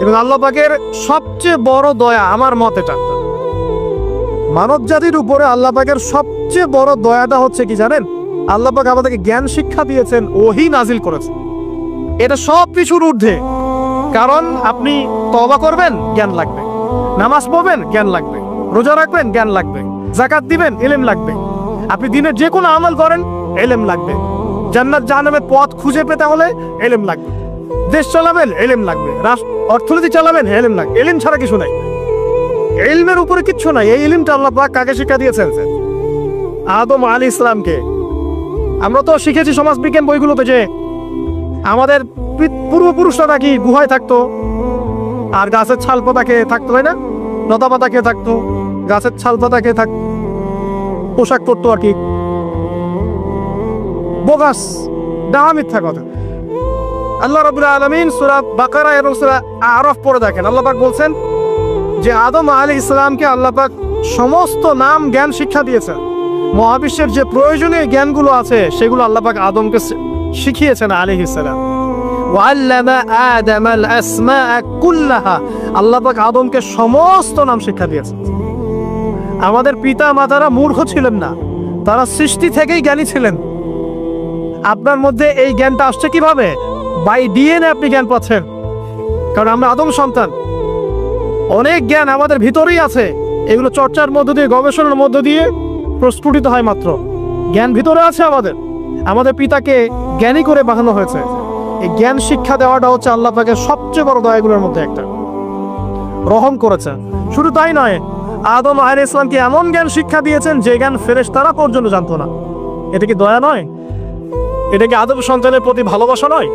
A: এবং আল্লাহ পাকের সবচেয়ে বড় দয়া আমার মত এটা, মানব জাতির উপরে আল্লাহ পাকের সবচেয়ে বড় দয়াটা হচ্ছে কি জানেন? আল্লাহ পাক আমাদেরকে জ্ঞান শিক্ষা দিয়েছেন, ওহী নাজিল করেছেন। এটা সব কিছুর ঊর্ধ্বে। কারণ আপনি তওবা করবেন, জ্ঞান লাগবে। নামাজ পড়বেন, জ্ঞান লাগবে। রোজা রাখবেন, জ্ঞান লাগবে। যাকাত দিবেন, ইলম লাগবে। আপনি দিনের যে কোনো আমল করেন, ইলম লাগবে। জান্নাত জাহান্নামের পথ খুঁজে পেতে হলে ইলম লাগবে। দেশ চালাবেন, ইলম লাগবে। অর্থনীতি চালাবেন, ইলম লাগবে। ইলম ছাড়া কিছু নাই, ইলমের উপরে কিচ্ছু নাই। এই ইলমটা আল্লাহ পাক কাকে শিক্ষা দিয়েছেন? আদম আলাইহিস সালামকে। আমরা তো শিখেছি সমাজবিজ্ঞান বইগুলোতে যে আমাদের পূর্বপুরুষরা নাকি গুহায় থাকতো, আর গাছের ছাল পাতা খেয়ে থাকতো, তাই না? লতা পাতা খেয়ে থাকতো, গাছের ছাল পাতা খেয়ে থাকতো, পোশাক পরতো আর কি। বোগাস, ডাহা, মিথ্যা কথা। আল্লাহ রাব্বুল আলামিন সূরা বাকারা এবং সূরা আরাফ পড়ে দেখেন, আল্লাহ পাক বলছেন যে আদম আলাইহিস সালামকে আল্লাহ পাক সমস্ত নাম জ্ঞান শিক্ষা দিয়েছেন। মহাবিশ্বের যে প্রয়োজনীয় জ্ঞানগুলো আছে সেগুলো আল্লাহ পাক আদমকে শিখিয়েছেন আলাইহিস সালাম। ওয়াল্লামা আদামাল আসমাআ কুল্লাহা, আল্লাহ পাক আদমকে সমস্ত নাম শিক্ষা দিয়েছেন। আমাদের পিতা মাতারা মূর্খ ছিলেন না, তারা সৃষ্টি থেকেই জ্ঞানী ছিলেন। আপনার মধ্যে এই জ্ঞানটা আসছে কিভাবে? বাই ডিএনএ আপনি জ্ঞান পাচ্ছেন, কারণ আমরা আদম সন্তান। অনেক জ্ঞান আমাদের ভিতরেই আছে, এগুলো চর্চার মধ্য দিয়ে, গবেষণার মধ্য দিয়ে প্রস্ফুটিত হয় মাত্র। জ্ঞান ভিতরে আছে আমাদের, আমাদের পিতাকে জ্ঞানী করে বানানো হয়েছে। এই জ্ঞান শিক্ষা দেওয়াটা হচ্ছে আল্লাহ পাকের সবচেয়ে বড় দয়াগুলোর মধ্যে একটা, রহম করেছে। শুধু তাই নয়, আদম আলাইহিস সালামকে এমন জ্ঞান শিক্ষা দিয়েছেন যে জ্ঞান ফেরেশতারা পর্যন্ত জানতো না। এটা কি দয়া নয়? এটা কি আদম সন্তানের প্রতি ভালোবাসা নয়?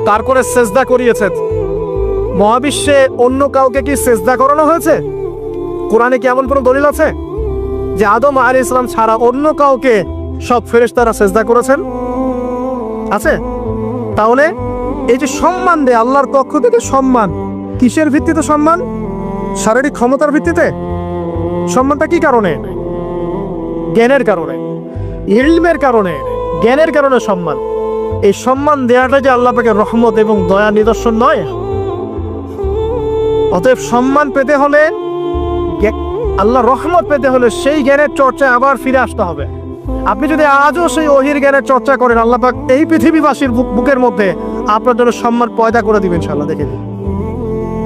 A: তার করে সেজদা করিয়েছে, মহাবিশ্বে অন্য কাউকে কি সেজদা করানো হয়েছে? কোরআনে কি এমন কোনো দলিল আছে যে আদম আলাইহিস সালাম ছাড়া অন্য কাউকে সব ফেরেশতারা সেজদা করেছেন? আছে? তাহলে এই যে সম্মান দেয় আল্লাহর পক্ষ থেকে, সম্মান কিসের ভিত্তিতে সম্মান? শারীরিক ক্ষমতার ভিত্তিতে? সম্মানটা কি কারণে? জ্ঞানের কারণে, ইলমের কারণে, জ্ঞানের কারণে সম্মান। এই সম্মান দেওয়াটা যে আল্লাহ পাকের রহমত এবং দয়া নিদর্শন নয়? অতএব সম্মান পেতে হলে, আল্লাহ রহমত পেতে হলে সেই জ্ঞানের চর্চায় আবার ফিরে আসতে হবে। আপনি যদি আজও সেই ওহির জ্ঞানের চর্চা করেন, আল্লাহ পাক এই পৃথিবীবাসীর বুকের মধ্যে আপনার জন্য সম্মান পয়দা করে দিবেন ইনশাআল্লাহ। দেখে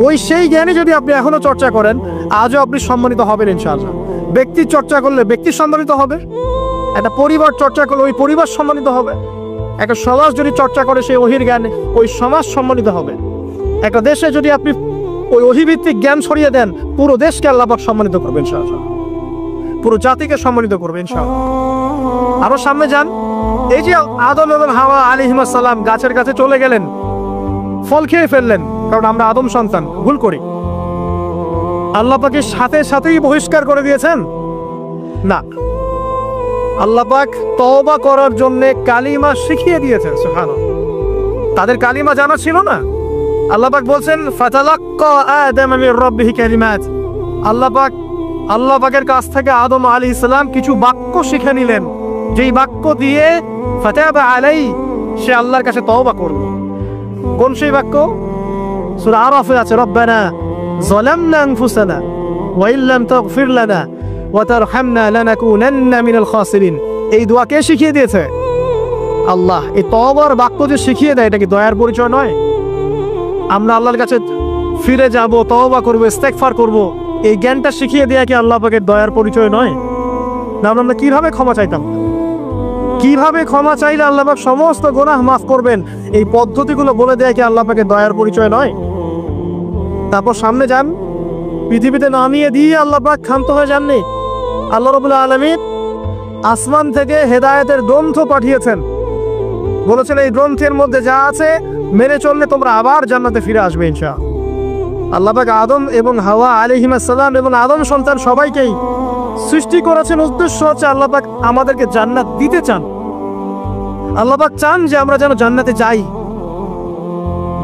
A: ওই সেই জ্ঞানে যদি আপনি এখনো চর্চা করেন, আজও আপনি সম্মানিত হবেন ইনশাআল্লাহ। ব্যক্তির চর্চা করলে ব্যক্তি সম্মানিত হবে, একটা পরিবার চর্চা করলে ওই পরিবার সম্মানিত হবে, একটা সমাজ যদি চর্চা করে সেই ওহির জ্ঞানে, ওই সমাজ সম্মানিত হবে। একটা দেশে যদি আপনি ওই ওহিভিত্তিক জ্ঞান ছড়িয়ে দেন, পুরো দেশকে আল্লাহ পাক সম্মানিত করবেন ইনশাআল্লাহ, পুরো জাতিকে সম্মানিত করবেন ইনশাআল্লাহ। আরো সামনে যান, এই যে আদম এবং হাওয়া আলাইহিস সালাম গাছের কাছে চলে গেলেন, ফল খেয়ে ফেললেন, কারণ আমরা আদম সন্তান, ভুল করি। আল্লাহ পাক সাথে সাথেই বহিষ্কার করে দিয়েছেন? না, আল্লাহ পাক তওবা করার জন্য কালিমা শিখিয়ে দিয়েছেন। সুবহানাল্লাহ, তাদের কালিমা জানা ছিল না। আল্লাহ পাক বলছেন ফাতালাক্কা আদম মির রাব্বিহি কালিমাত। আল্লাহ পাকের কাছ থেকে আদম আলাইহিস সালাম কিছু বাক্য শিখে নিলেন, যেই বাক্য দিয়ে ফাতাবা আলাই, সে আল্লাহর কাছে তওবা করল। কোন সেই বাক্য? সূরা আরাফে আছে, রব্বানা যালামনা আনফুসানা ওয়া ইল্লাম তাগফির লানা ওয়া তারহামনা লানাকুনান্না মিনাল খাসিরিন। এই দোয়া কে শিখিয়ে দিয়েছে? আল্লাহ। এই তওবার বাক্য যে শিখিয়ে দেয়, এটা কি দয়ার পরিচয় নয়? আমরা আল্লাহর কাছে ফিরে যাব, তওবা করব, ইস্তেগফার করব, এই জ্ঞানটা শিখিয়ে দেয়া কি আল্লাহ পাকের দয়ার পরিচয় নয়? না, আমরা কিভাবে ক্ষমা চাইতাম? কিভাবে ক্ষমা চাইলে আল্লাহ পাক সমস্ত গুনাহ মাফ করবেন, এই পদ্ধতিগুলো বলে দেয়া কি আল্লাহ পাকের দয়ার পরিচয় নয়? তারপর সামনে যান, পৃথিবীতে নামিয়ে দিয়ে আল্লাহ পাক ক্ষান্ত হয়ে যাননি। আল্লাহ রাব্বুল আলামিন আসমান থেকে হেদায়েতের গ্রন্থ পাঠিয়েছেন, বলেছেন এই গ্রন্থের মধ্যে যা আছে মেনে চললে তোমরা আবার জান্নাতে ফিরে আসবে ইনশাআল্লাহ। আল্লাহ পাক আদম এবং হাওয়া আলাইহিস সালাম এবং আদম সন্তান সবাইকেই সৃষ্টি করেছেন, উদ্দেশ্য হচ্ছে আল্লাহ পাক আমাদেরকে জান্নাত দিতে চান। আল্লাহ পাক চান যে আমরা যেন জান্নাতে যাই।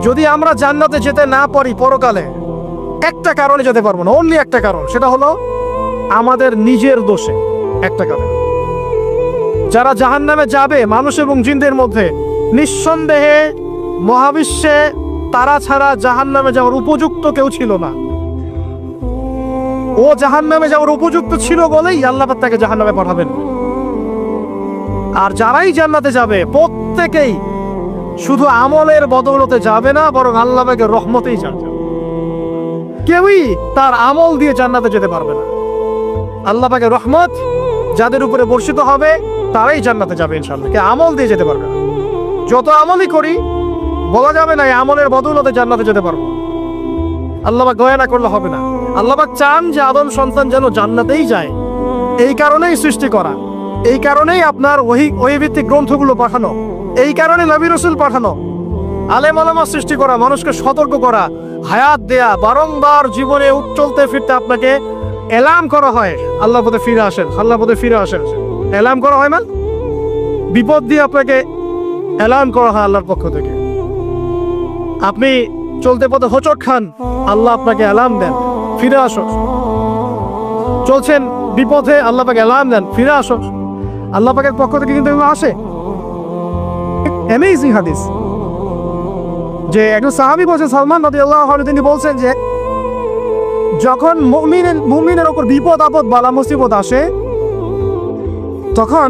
A: যদি আমরা জান্নাতে যেতে না পারি পরকালে, একটা কারণে যেতে পারবো না, অনলি একটা কারণ, সেটা হলো আমাদের নিজের দোষে। একটা কারণ, যারা জাহান্নামে যাবে মানুষ এবং জিনদের মধ্যে, নিঃসন্দেহে মহাবিশ্বে তারা ছাড়া জাহান্নামে যাওয়ার উপযুক্ত কেউ ছিল না। ও জাহান্নামে যাওয়ার উপযুক্ত ছিল বলেই আল্লাহ পাক তাকে জাহান্নামে পাঠাবেন। আর যারাই জান্নাতে যাবে প্রত্যেকেই শুধু আমলের বদৌলতে যাবে না, বরং আল্লাহ পাকের রহমতেই যাবে। কেউই তার আমল দিয়ে জান্নাতে যেতে পারবে না। আল্লাহ পাকের রহমত যাদের উপরে বর্ষিত হবে তারাই জান্নাতে যাবে ইনশাআল্লাহ। কে আমল দিয়ে যেতে পারবে না। যত আমলই করি বলা যাবে না এই আমলের বদৌলতে জান্নাতে যেতে পারবো। আল্লাহ পাক দয়া না করলে হবে না। আল্লাহ পাক চান যে আদম সন্তান যেন জান্নাতেই যায়। এই কারণেই সৃষ্টি করা, এই কারণেই আপনার ওহী ভিত্তিক গ্রন্থগুলো পাঠানো, এই কারণে নবী রাসূল পাঠানো, আলেম ওলামা সৃষ্টি করা, মানুষকে সতর্ক করা, হায়াত দেয়া, বারংবার জীবনে চলতে ফিরতে আপনাকে এলাম করা হয় আল্লাহ পথে ফিরে আসেন, আল্লাহ পথে ফিরে আসেন। এলাম করা হয়, মানে বিপদ দিয়ে আপনাকে এলাম করা হয় আল্লাহর পক্ষ থেকে। আপনি চলতে পথে হোঁচট খান, আল্লাহ আপনাকে এলাম দেন, ফিরে আসো। চলছেন বিপথে, আল্লাহ পাক এলাম দেন, ফিরে আসো। আল্লাহ পাকের পক্ষ থেকে কিন্তু এগুলো আসে। অ্যামেজিং হাদিস, যে একজন সাহাবী বলছেন, সালমান রাদিয়াল্লাহু আনহু, তিনি বলছেন যে যখন মুমিনের উপর বিপদ আপদ বালা মুসিবত আসে, তখন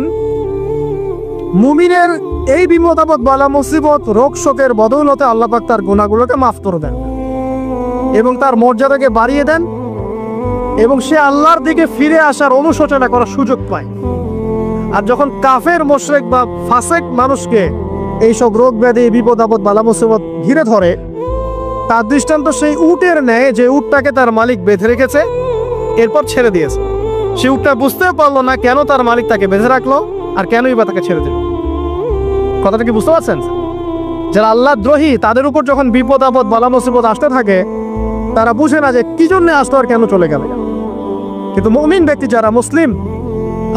A: মুমিনের এই বিপদ আপদ বালা মুসিবত রোগ শোকের বদৌলতে আল্লাহ পাক তার গুনাহগুলোকে মাফ করে দেন এবং তার মর্যাদাকে বাড়িয়ে দেন, এবং সে আল্লাহর দিকে ফিরে আসার অনুশোচনা করার সুযোগ পায়। আর যখন কাফের মুশরিক বা ফাসিক মানুষকে এইসব রোগ ব্যাধি বিপদ আপদ বালা মুসিবত ঘিরে ধরে, তার দৃষ্টান্ত সেই উটের ন্যায় যে উটটাকে তার মালিক বেঁধে রেখেছে, এরপর ছেড়ে দিয়েছে। সে উটটা বুঝতে পারলো না কেন তার মালিক তাকে বেঁধে রাখলো আর কেনই বা তাকে ছেড়ে দিল। কথাটা কি বুঝতে পারছেন? যারা আল্লাহ দ্রোহী তাদের উপর যখন বিপদ আপদ বালা মুসিবত আসতে থাকে, তারা বুঝে না যে কি জন্য আসতো আর কেন চলে গেল। কিন্তু মুমিন ব্যক্তি যারা মুসলিম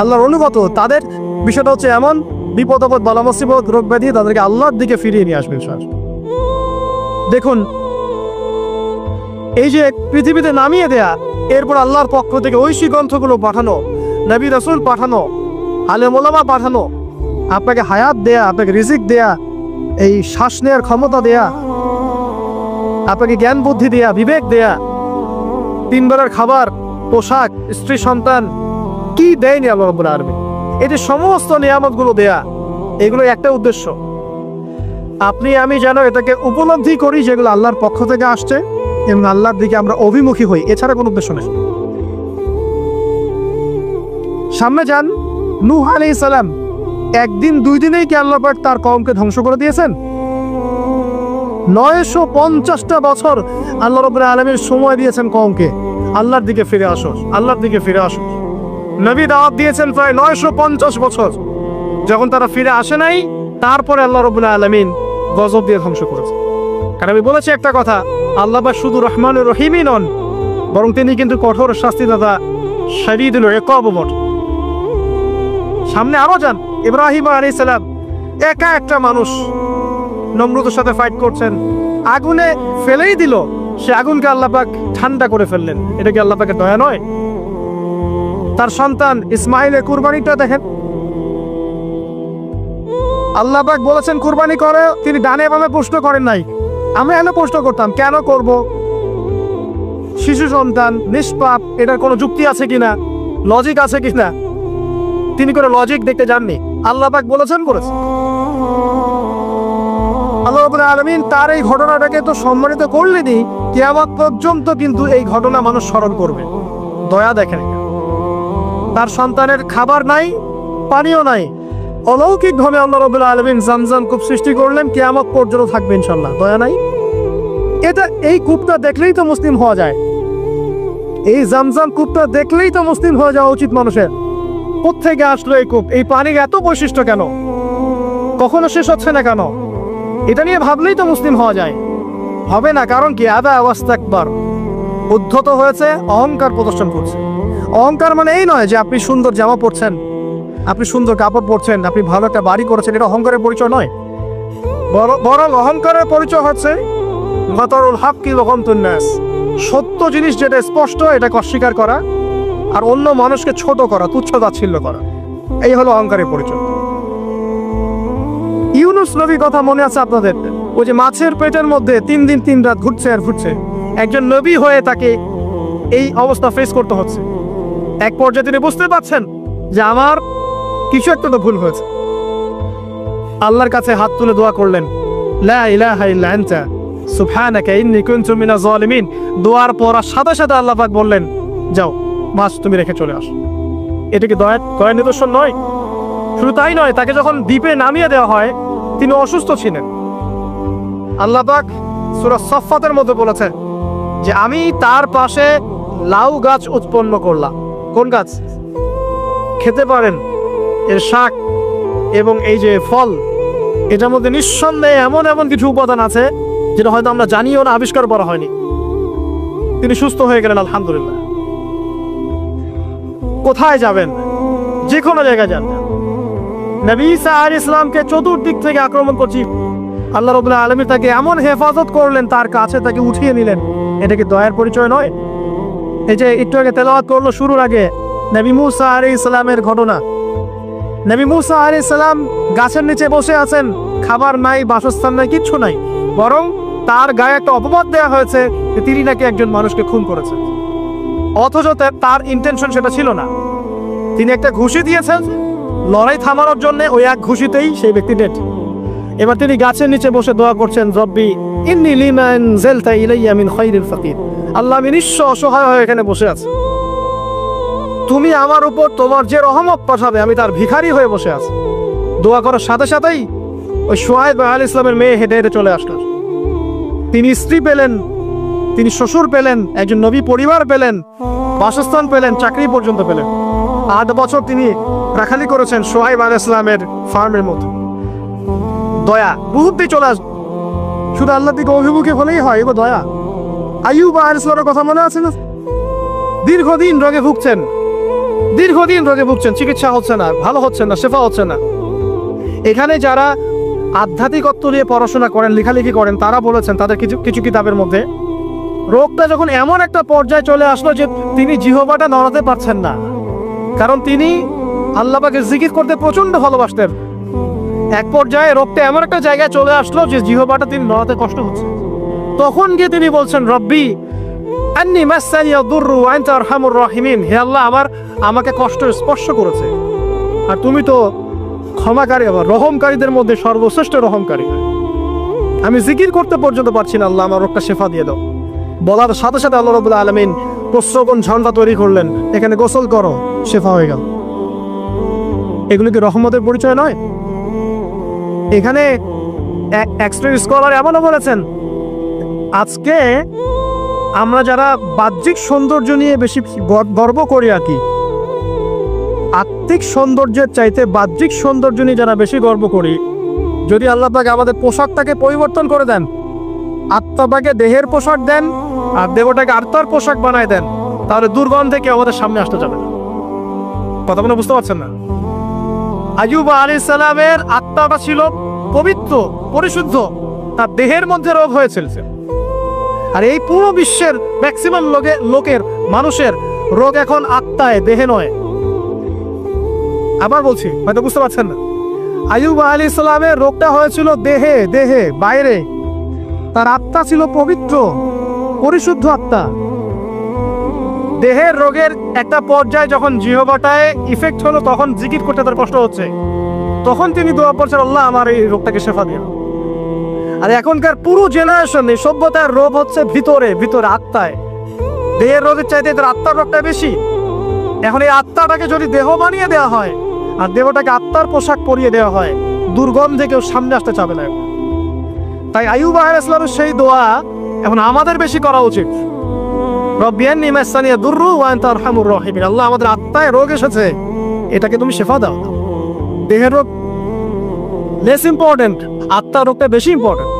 A: আল্লাহর অনুগত, তাদের বিষয়টা হচ্ছে এমন, বিপদ আপদ বালা মুসিবত রোগ ব্যাধি তাদেরকে আল্লাহর দিকে ফিরিয়ে নিয়ে আসবে। দেখুন, এই যে পৃথিবীতে নামিয়ে দেয়া, এরপর আল্লাহর পক্ষ থেকে ঐশী গ্রন্থগুলো পাঠানো, নবী রাসূল পাঠানো, আলেম ওলামা পাঠানো, আপনাকে হায়াত দেয়া, আপনাকে রিজিক দেয়া, এই শ্বাস নেওয়ার ক্ষমতা দেয়া, আপনাকে জ্ঞান বুদ্ধি দেয়া, বিবেক দেয়া, 3 বেলার খাবার, পোশাক, স্ত্রী সন্তান, কি দেয়নি আল্লাহ রাব্বুল আলামিন। এই যে সমস্ত নিয়ামতগুলো দেয়া, এগুলো একটা উদ্দেশ্য, আপনি আমি যেন এটাকে উপলব্ধি করি যেগুলো আল্লাহর পক্ষ থেকে আসছে এবং আল্লাহর দিকে আমরা অভিমুখী হই, এছাড়া কোনো উদ্দেশ্য নেই। সামনে যান, নূহ আলাইহিস সালাম, একদিন 2 দিনেই কি আল্লাহ পাক তার কওমকে ধ্বংস করে দিয়েছেন? 950টা বছর আল্লাহ রাব্বুল আলামিন সময় দিয়েছেন কওমকে, আল্লাহর দিকে ফিরে আসো, আল্লাহর দিকে ফিরে আসো। নবী দাওয়াত দিয়েছেন প্রায় 950 বছর। যখন তারা ফিরে আসে নাই, তারপরে আল্লাহ রাব্বুল আলামিন গজব দিয়ে ধ্বংস করেছে। কারণ আমি বলেছি একটা কথা, আল্লাহ পাক শুধু রহমানুর রহিমই নন, বরং তিনি কিন্তু কঠোর শাস্তিদাতা, শাদীদুল ইকাব বটে। সামনে আরো যান, ইব্রাহিম আলাইহিস সালাম, একা একটা মানুষ নমরুদের সাথে ফাইট করছেন, আগুনে ফেলেই দিল, সে আগুনকে আল্লাহ পাক ঠান্ডা করে ফেললেন। এটা কি আল্লাহ পাকের দয়া নয়? তার সন্তান ইসমাইলের কুরবানিটা দেখেন, আল্লাহ পাক বলেছেন কুরবানি করে, তিনি ডানে বামে প্রশ্ন করেন নাই। আমরা এনে প্রশ্ন করতাম, কেন করব? শিশু সন্তান, নিষ্পাপ, এটার কোনো যুক্তি আছে কিনা, লজিক আছে কিনা? তিনি কোনো লজিক দেখতে যাননি, আল্লাহ পাক বলেছেন করেছে। আল্লাহ রাব্বুল আলামিন তার এই ঘটনাটাকে তো সম্মানিত করলেনই, কিয়ামত পর্যন্ত কিন্তু এই ঘটনা মানুষ স্মরণ করবে। দয়া দেখেন, তার সন্তানের খাবার নাই, পানিও নাই, অলৌকিকভাবে আল্লাহ রাব্বুল আলামিন জামজাম কূপ সৃষ্টি করলেন, কিয়ামত পর্যন্ত থাকবে ইনশাআল্লাহ। দয়া নাই? এটা, এই কূপটা দেখলেই তো মুসলিম হওয়া যায়, এই জামজাম কূপটা দেখলেই তো মুসলিম হয়ে যাওয়া উচিত মানুষের। কোত্থেকে আসলো এই কূপ? এই পানির এত বৈশিষ্ট্য কেন? কখনো শেষ হচ্ছে না কেন? এটা নিয়ে ভাবলেই তো মুসলিম হওয়া যায়। হবে না, কারণ কি? আবা ওয়াস্তাকবার, উদ্ধত হয়েছে, অহংকার প্রদর্শন করছে। অহংকার মানে এই নয় যে আপনি সুন্দর জামা পরছেন, আপনি সুন্দর কাপড় পরছেন, আপনি ভালো একটা বাড়ি করেছেন, এটা অহংকারের পরিচয় নয়। বরং অহংকারের পরিচয় হচ্ছে বাতারুল হাক্কি ওয়া গামতুন নাস, সত্য জিনিস যেটা স্পষ্ট এটাকে অস্বীকার করা, আর অন্য মানুষকে ছোট করা, তুচ্ছ তাচ্ছিল্য করা, এই হলো অহংকারের পরিচয়। ইউনুস নবীর কথা মনে আছে আপনাদের? ওই যে মাছের পেটের মধ্যে 3 দিন 3 রাত ঘুরছে আর ঘুরছে, একজন নবী হয়ে তাকে এই অবস্থা ফেস করতে হচ্ছে। এক পর্যায়ে তিনি বুঝতে পারছেন যে আমার কিছু একটা তো ভুল হয়েছে। আল্লাহর কাছে হাত তুলে দোয়া করলেন, লা ইলাহা ইল্লা আনতা সুবহানাকা ইন্নী কুনতু মিনাজ জালিমিন। দোয়ার পড়ার সাথে সাথে আল্লাহ পাক বললেন, যাও মাছ তুমি রেখে চলে আসো। এটা কি দয়ার নিদর্শন নয়? শুধু তাই নয়, তাকে যখন দ্বীপে নামিয়ে দেওয়া হয়, তিনি অসুস্থ ছিলেন। আল্লাহ পাক সূরা সাফফাতের মধ্যে বলেছেন যে আমি তার পাশে লাউ গাছ উৎপন্ন করলাম। কোন গাছ? খেতে পারেন, এর শাক এবং এই যে ফল, এটার মধ্যে নিঃসন্দেহে এমন এমন কিছু উপাদান আছে যেটা হয়তো আমরা জানিও না, আবিষ্কার করা হয়নি। তিনি সুস্থ হয়ে গেলেন, আলহামদুলিল্লাহ। কোথায় যাবেন? যে কোনো জায়গায় যান। নবী ঈসা আলাইহিস সালামকে চতুর্দিক থেকে আক্রমণ করছি, আল্লাহ রাব্বুল আলামিন তাকে এমন হেফাজত করলেন, তার কাছে তাকে উঠিয়ে নিলেন। এটা কি দয়ার পরিচয় নয়? এই যে একটু আগে তেলাওয়াত করলো শুরুর আগে, নবী মুসা আলাইহিস সালামের ঘটনা। নবী মুসা আলাইহিস সালাম গাছের নিচে বসে আছেন, খাবার নাই, বাসস্থান নাই, কিচ্ছু নাই, বরং তার গায়ে একটা অপবাদ দেওয়া হয়েছে যে তিনি নাকি একজন মানুষকে খুন করেছেন। অথচ তার ইন্টেনশন সেটা ছিল না। তিনি একটা ঘুষি দিয়েছেন লড়াই থামানোর জন্য, ওই এক ঘুষিতেই সেই ব্যক্তি ডেড। এবার তিনি গাছের নিচে বসে দোয়া করছেন, রব্বি ইন্নী লিমা আনজালতা ইলাইয়া মিন খায়রিল ফাকির। আল্লাহ, আমি নিঃস্ব অসহায় হয়ে এখানে বসে আছি, তুমি আমার উপর তোমার যে রহমত পাঠাবে আমি তার ভিখারি হয়ে বসে আছি। দোয়া করার সাথে সাথেই ওই শুআয়ব আলাইহিস সালামের মেয়ে হেঁটে হেঁটে চলে আসলো। তিনি স্ত্রী পেলেন, তিনি শ্বশুর পেলেন, একজন নবী পরিবার পেলেন, বাসস্থান পেলেন, চাকরি পর্যন্ত পেলেন। 8 বছর তিনি রাখালি করেছেন শুআয়ব আলাইহিস সালামের ফার্মের মধ্যে। দয়া, বুদ্ধি চলে আসবে। শুধু আল্লাহর দিকে অভিমুখী হলেই হয়, এগো দয়া। আইয়ুব আলাইহিস সালামের কথা মনে আছে না? দীর্ঘদিন রোগে ভুগছেন, চিকিৎসা হচ্ছে না, ভালো হচ্ছে না, শেফা হচ্ছে না। এখানে যারা আধ্যাত্মিকত্ব নিয়ে পড়াশোনা করেন, লেখালেখি করেন, তারা বলেছেন তাদের কিছু কিতাবের মধ্যে, রোগটা যখন এমন একটা পর্যায়ে চলে আসলো যে তিনি জিহ্বাটা নড়াতে পারছেন না, কারণ তিনি আল্লাহ পাকে জিকির করতে প্রচন্ড ভালোবাসতেন। এক পর্যায়ে রোগটা এমন একটা জায়গায় চলে আসলো যে জিহ্বাটা তিনি নড়াতে কষ্ট হচ্ছে। তখন গিয়ে তিনি বলছেন, রব্বি আন্নী মাসসানিয়া দুররু ওয়া আনতা আরহামুর রাহিমিন, হে আল্লাহ, আমাকে কষ্ট স্পর্শ করেছে, আর তুমি তো ক্ষমাকারী, আবার রহমকারীদের মধ্যে সর্বশ্রেষ্ঠ রহমকারী। আমি জিকির করতে পর্যন্ত পারছি না, আল্লাহ আমার রোগটা শেফা দিয়ে দাও। বলার সাথে সাথে আল্লাহ রাব্বুল আলামিন প্রস্রবণ ঝর্ণা তৈরি করলেন, এখানে গোসল করো, শেফা হয়ে গেল। এগুলো কি রহমতের পরিচয় নয়? এখানে এক্সট্রিম স্কলার এমনও বলেছেন, আজকে আমরা যারা বাহ্যিক সৌন্দর্য নিয়ে বেশি গর্ব করি আর কি, আত্মিক সৌন্দর্যের চাইতে বাহ্যিক সৌন্দর্য নিয়ে যারা বেশি গর্ব করি, যদি আল্লাহ পাক আমাদের পোশাকটাকে পরিবর্তন করে দেন, আত্মাটাকে দেহের পোশাক দেন আর দেহটাকে আত্মার পোশাক বানায় দেন, তাহলে দুর্গন্ধে কেউ আমাদের সামনে আসতে যাবে না। কথা মনে বুঝতে পারছেন না? আইয়ুব আলাইহিস সালামের আত্মাটা ছিল পবিত্র, পরিশুদ্ধ, তার দেহের মধ্যে রোগ হয়েছিল। আর এই পুরো বিশ্বের ম্যাক্সিমাম লোকের মানুষের রোগ এখন আত্মায়, দেহে নয়। আবার বলছি, হয়তো বুঝতে পারছেন না, আইয়ুব আলাইহিস সালামের রোগটা হয়েছিল দেহে, বাইরে। তার আত্মা ছিল পবিত্র, পরিশুদ্ধ আত্মা। দেহের রোগের একটা পর্যায়ে যখন জিহ্বাটায় ইফেক্ট হলো, তখন জিকির করতে তার কষ্ট হচ্ছে, তখন তিনি দোয়া করছেন, আল্লাহ আমার এই রোগটাকে শেফা দিও। আর এখনকার পুরো জেনারেশন, এই সভ্যতার রোগ হচ্ছে ভিতরে, আত্মায়। দেহের রোগের চাইতে তার আত্মার রোগটা বেশি। এখন এই আত্মাটাকে যদি দেহ বানিয়ে দেওয়া হয় আর দেহটাকে আত্মার পোশাক পরিয়ে দেওয়া হয়, দুর্গন্ধে কেউ সামনে আসতে চাবে না। তাই আইয়ুব আলাইহিস সালামের সেই দোয়া এখন আমাদের বেশি করা উচিত। রব্বি আন্নী মাসসানিয়া দুররু ওয়া আনতা আরহামুর রাহিমিন, আল্লাহ আমাদের আত্মায় রোগ এসেছে, এটাকে তুমি শেফা দাও। দেহের রোগ লেস ইম্পর্টেন্ট, আত্মার রোগটা বেশি ইম্পর্টেন্ট।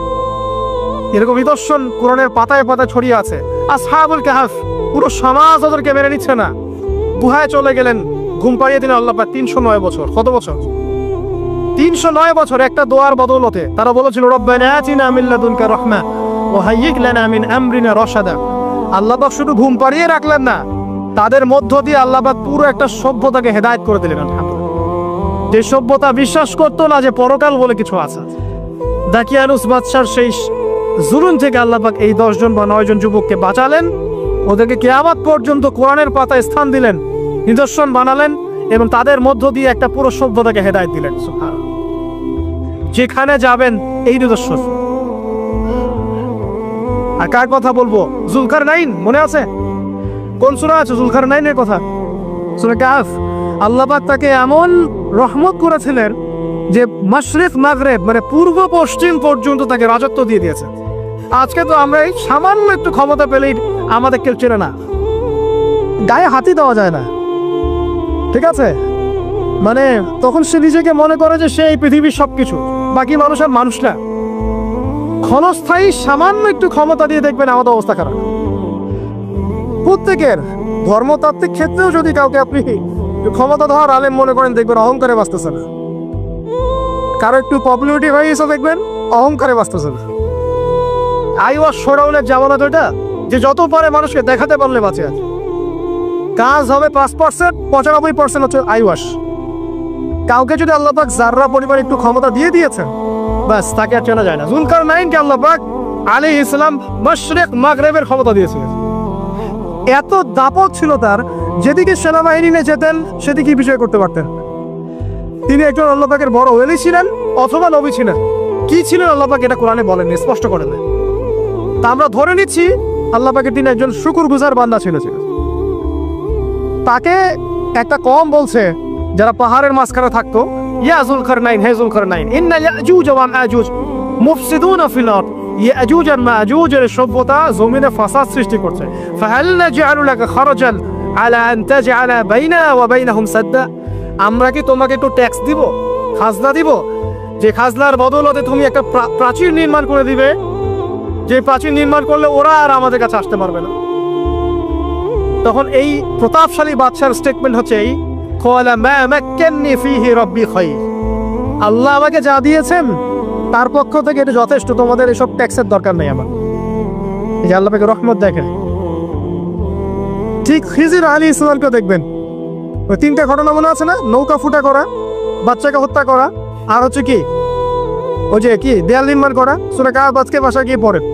A: এরকম নিদর্শন কোরআনের পাতায় পাতায় ছড়িয়ে আছে। আসহাবুল কাহফ, পুরো সমাজ ওদেরকে মেনে নিচ্ছে না, গুহায় চলে গেলেন, ঘুম পাড়িয়ে দিলেন আল্লাহ পাক। 309 বছর, কত বছর? 309 বছর একটা দোয়ার বদৌলতে। তারা বলেছিল, রব্বানা আতিনা মিন লাদুনকা রাহমা ওয়া হাইয়্যিক লানা মিন আমরিনা রাশাদা। আল্লাহ পাক শুধু ঘুম পাড়িয়ে রাখলেন না, তাদের মধ্য দিয়ে আল্লাহ পাক পুরো একটা সভ্যতাকে হেদায়েত করে দিলেন। যে সভ্যতা বিশ্বাস করতো না যে পরকাল বলে কিছু আছে। দাকিয়ানুস বাদশার সেই জুলুম থেকে আল্লাহ পাক এই 10 জন বা 9 জন যুবককে বাঁচালেন, ওদেরকে কিয়ামত পর্যন্ত কোরআনের পাতায় স্থান দিলেন, নিদর্শন বানালেন, এবং তাদের মধ্য দিয়ে একটা পুরো সভ্যতাকে হেদায়েত দিলেন। যেখানে যাবেন এই নিদর্শন। আর কার কথা বলবো? যুলকারনাইন, মনে আছে? কোন সূরা আছে যুলকারনাইনের কথা? সূরা কাহফ। আল্লাহ পাক তাকে এমন রহমত করেছিলেন যে মাশরিক মাগরিব, মানে পূর্ব পশ্চিম পর্যন্ত তাকে রাজত্ব দিয়ে দিয়েছে। আজকে তো আমরা এই সামান্য একটু ক্ষমতা পেলেই আমাদের কেউ চেনে না, গায়ে হাতি দেওয়া যায় না, ঠিক আছে? মানে তখন সে নিজেকে মনে করে যে সে এই পৃথিবীর সবকিছু, বাকি মানুষ আর মানুষ না। ক্ষণস্থায়ী সামান্য একটু ক্ষমতা দিয়ে দেখবেন আমাদের অবস্থা খারাপ। প্রত্যেকের ধর্মতাত্ত্বিক ক্ষেত্রেও যদি কাউকে আপনি ক্ষমতা ধর আলেম মনে করেন, দেখবেন অহংকারে বাঁচতেছে না। কারো একটু পপুলারিটি হয়ে গেছে, দেখবেন অহংকারে বাঁচতেছে না। আই ওয়াশ শোডাউনের জামানা তো এটা, যে যত পারে মানুষকে দেখাতে পারলে বাঁচে আছে। কাজ হবে 5%, 95% হচ্ছে আই ওয়াশ। কাউকে যদি আল্লাহ পাক যাররা পরিমাণ একটু ক্ষমতা দিয়ে দিয়েছেন, বাস তাকে আর চেনা যায় না। যুলকারনাইনকে আল্লাহ পাক আলাইহিস সালাম মাশরিক মাগরিবের ক্ষমতা দিয়েছিলেন। এত দাপট ছিল তার, যেদিকে সেনাবাহিনী নিয়ে যেতেন সেদিকে বিজয় করতে পারতেন। তিনি একজন আল্লাহ পাকের বড় ওলি ছিলেন অথবা নবী ছিলেন। কি ছিলেন আল্লাহ পাক এটা কোরআনে বলেন, স্পষ্ট করেন। তা আমরা ধরে নিচ্ছি আল্লাহ পাকের তিনি একজন শুকরগুজার বান্দা ছিলেন। তাকে একটা কওম বলছে যারা পাহাড়ের মাঝখানে থাকতো, ইয়া যুলকারনাইন, হে যুলকারনাইন, ইন্না ইয়াজুজ ওয়া মাজুজ মুফসিদুনা ফিল আরদ। ইয়াজুজ আর মাজুজের সভ্যতা জমিনে ফাসাদ সৃষ্টি করছে। ফাহাল নাজআলু লাকা খারাজান আলা আন তাজআলা বাইনানা ওয়া বাইনাহুম সাদ্দা। আমরা কি তোমাকে একটু ট্যাক্স দিব, খাজনা দিব, যে খাজনার বদৌলতে তুমি একটা প্রাচীর নির্মাণ করে দিবে যে প্রাচীর নির্মাণ করলে ওরা আর আমাদের কাছে আসতে পারবে না। তখন এই প্রতাপশালী বাদশার স্টেটমেন্ট হচ্ছে এই, ক্বালা মা মাক্কান্নি ফীহি রাব্বি খায়র, আল্লাহ আমাকে যা দিয়েছেন তার পক্ষ থেকে এটা যথেষ্ট, তোমাদের এসব ট্যাক্সের দরকার নেই আমার। এই যে আল্লাহ পাকের রহমত দেখেন। ঠিক খিজির আলাইহিস সালামকে দেখবেন, ওই তিনটা ঘটনা মনে আছে না? নৌকা ফুটা করা, বাচ্চাকে হত্যা করা, আর হচ্ছে কি ওই যে কি দেয়াল নির্মাণ করা। সূরা কাহফ আজকে ভাষায় গিয়ে পড়েন।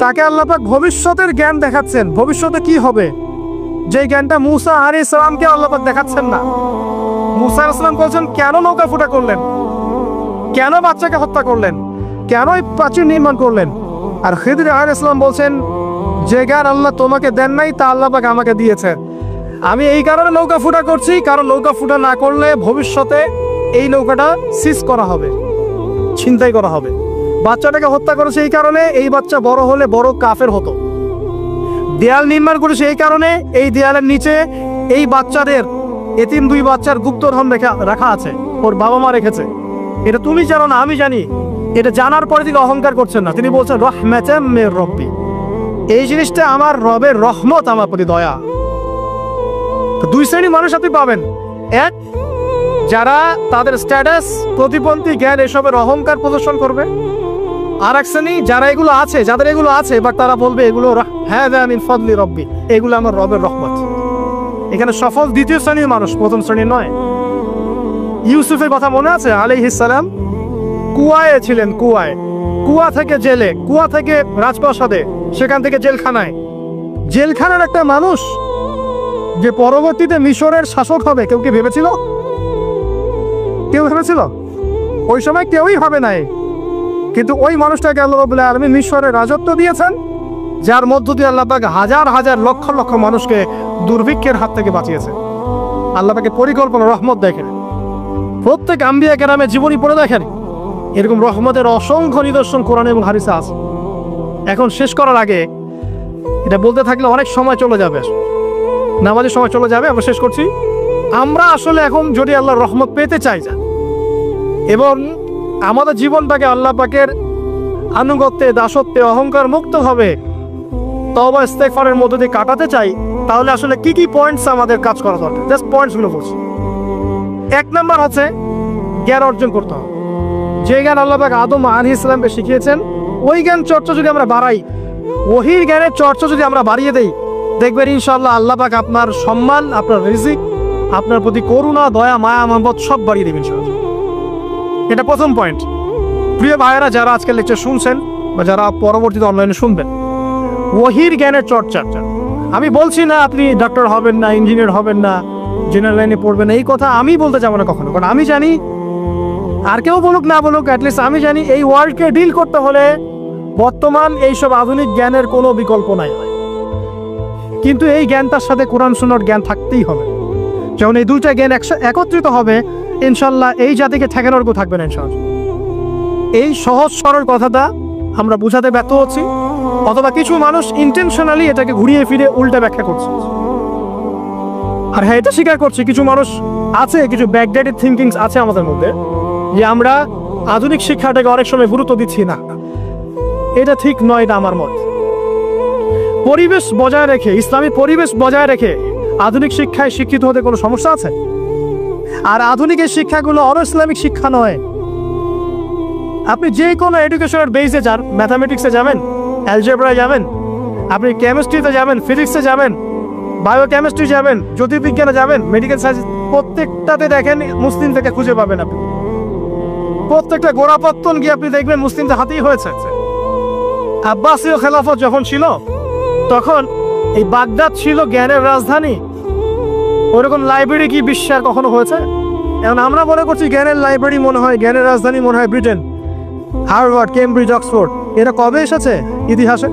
A: তাকে আল্লাহ পাক ভবিষ্যতের জ্ঞান দেখাচ্ছেন, ভবিষ্যতে কি হবে, যে জ্ঞানটা মূসা আলাইহিস সালামকে আল্লাহ পাক দেখাচ্ছেন না। মূসা আলাইহিস সালাম বলছেন কেন নৌকা ফুটা করলেন, কেন বাচ্চাকে হত্যা করলেন, কেন এই প্রাচীর নির্মাণ করলেন। আর খিদির আলাইহিস সালাম বলছেন যে জ্ঞান আল্লাহ তোমাকে দেন নাই তা আল্লাহ পাক আমাকে দিয়েছে, আমি এই কারণে নৌকা ফুটা করছি, কারণ নৌকা ফুটা না করলে ভবিষ্যতে এই নৌকাটা সিজ করা হবে, ছিনতাই করা হবে। বাচ্চাটাকে হত্যা করেছে এই কারণে এই বাচ্চা বড় হলে বড় কাফের হতো। দেয়াল নির্মাণ করেছে এই কারণে এই দেয়ালের নিচে এই বাচ্চাদের, এতিম দুই বাচ্চার গুপ্তধন রাখা আছে, ওর বাবা মা রেখেছে। এটা তুমি জানো না, আমি জানি। এটা জানার পরে তিনি অহংকার করছেন না, তিনি বলছেন রাহমাতাম মির রাব্বি, এই জিনিসটা আমার রবের রহমত, আমার প্রতি দয়া। দুই শ্রেণীর মানুষ আপনি পাবেন, এক যারা তাদের স্ট্যাটাস প্রতিপন্থী জ্ঞান এসবের অহংকার প্রদর্শন করবে, আর এক শ্রেণী যারা এগুলো আছে, যাদের এগুলো আছে বাট তারা বলবে এগুলো হাযা মিন ফাদলি রাব্বি, এগুলো আমার রবের রহমত। এখানে সফল দ্বিতীয় শ্রেণীর মানুষ, প্রথম শ্রেণীর নয়। ইউসুফের কথা মনে আছে? আলাইহিস সালাম কুয়ায় ছিলেন, কুয়া থেকে জেলে, কুয়া থেকে রাজপ্রাসাদে, সেখান থেকে জেলখানায়। জেলখানার একটা মানুষ যে পরবর্তীতে মিশরের শাসক হবে, কেউ কি ভেবেছিল? কেউ ভেবেছিল? ওই সময় কেউই ভাবে নাই। কিন্তু ওই মানুষটাকে আল্লাহ রাব্বুল আলামিন মিশরের রাজত্ব দিয়েছেন, যার মধ্য দিয়ে আল্লাহ পাক হাজার হাজার লক্ষ লক্ষ মানুষকে দুর্ভিক্ষের হাত থেকে বাঁচিয়েছে। আল্লাহ পাকের পরিকল্পনা, রহমত দেখেন। প্রত্যেক আম্বিয়া কেরামের জীবনী পড়ে দেখেন, এরকম রহমতের অসংখ্য নিদর্শন কোরআন এবং হাদিসে আছে। এখন শেষ করার আগে, এটা বলতে থাকলে অনেক সময় চলে যাবে, নামাজের সময় চলে যাবে, আমরা শেষ করছি। আমরা আসলে এখন যদি আল্লাহর রহমত পেতে চাই এবং আমাদের জীবনটাকে আল্লাহ পাকের আনুগত্যে, দাসত্বে, অহংকার মুক্ত হবে তওবা ইস্তেগফারের মধ্য দিয়ে কাটাতে চাই, তাহলে আসলে কি কি পয়েন্টস আমাদের কাজ করা দরকার, জাস্ট পয়েন্টসগুলো বলছি। এক নাম্বার হচ্ছে জ্ঞান অর্জন করতে হবে। যে জ্ঞান আল্লাহ পাক আদম আলাইহিস সালামকে শিখিয়েছেন, ওই জ্ঞান চর্চা যদি আমরা বাড়াই, ওহির জ্ঞানের চর্চা যদি আমরা বাড়িয়ে দেই, দেখবেন ইনশাআল্লাহ আল্লাহ পাক আপনার সম্মান, আপনার রিজিক, আপনার প্রতি করুণা, দয়া, মায়া, মহব্বত সব বাড়িয়ে দেবেন ইনশাআল্লাহ। এটা প্রথম পয়েন্ট। প্রিয় ভাইয়েরা, যারা আজকে লেকচার শুনছেন বা যারা পরবর্তীতে অনলাইনে শুনবেন, ওহির জ্ঞানের চর্চা। আমি বলছি না আপনি ডক্টর হবেন না, ইঞ্জিনিয়ার হবেন না, জেনারেল লাইনে পড়বেন না, এই কথা আমি বলতে যাবো না কখনো। কারণ আমি জানি, আর কেউ বলুক না বলুক, অ্যাটলিস্ট আমি জানি এই ওয়ার্ল্ডকে ডিল করতে হলে বর্তমান এইসব আধুনিক জ্ঞানের কোনো বিকল্প নাই। কিন্তু এই জ্ঞানটার সাথে কোরআন সুন্নাহর জ্ঞান থাকতেই হবে। যখন এই দুইটা জ্ঞান একত্রিত হবে, ইনশাল্লাহ এই জাতিকে ঠেকানোর কেউ থাকবে না ইনশাআল্লাহ। এই সহজ সরল কথাটা আমরা বুঝাতে ব্যর্থ হচ্ছি, অথবা কিছু মানুষ ইন্টেনশনালি এটাকে ঘুরিয়ে ফিরে উল্টা ব্যাখ্যা করছে। আর হ্যাঁ, এটা স্বীকার করছি কিছু মানুষ আছে, কিছু ব্যাকডেটেড থিঙ্কিংস আছে আমাদের মধ্যে, যে আমরা আধুনিক শিক্ষাটাকে অনেক সময় গুরুত্ব দিচ্ছি না। এটা ঠিক নয়, এটা আমার মত। পরিবেশ বজায় রেখে, ইসলামী পরিবেশ বজায় রেখে আধুনিক শিক্ষায় শিক্ষিত হতে কোনো সমস্যা আছে? আর আধুনিক এই শিক্ষাগুলো অন ইসলামিক শিক্ষা নয়। আপনি যে কোনো এডুকেশনের বেসে যান, ম্যাথামেটিক্সে যাবেন, অ্যালজেব্রায় যাবেন, আপনি কেমিস্ট্রিতে যাবেন, ফিজিক্সে যাবেন, বায়োকেমিস্ট্রি যাবেন, জ্যোতির্বিজ্ঞানে যাবেন, মেডিকেল সায়েন্স, প্রত্যেকটাতে দেখেন মুসলিম থেকে খুঁজে পাবেন। আপনি প্রত্যেকটা গোড়াপত্তন গিয়ে আপনি দেখবেন মুসলিমদের হাতেই হয়েছে। আব্বাসীয় খেলাফত যখন ছিল, তখন এই বাগদাদ ছিল জ্ঞানের রাজধানী। ওরকম লাইব্রেরি কি বিশ্বের কখনো হয়েছে? এখন আমরা মনে করছি জ্ঞানের লাইব্রেরি মনে হয়, জ্ঞানের রাজধানী মনে হয় ব্রিটেন, হার্ভার্ড, কেমব্রিজ, অক্সফোর্ড। এরা কবে এসেছে ইতিহাসে?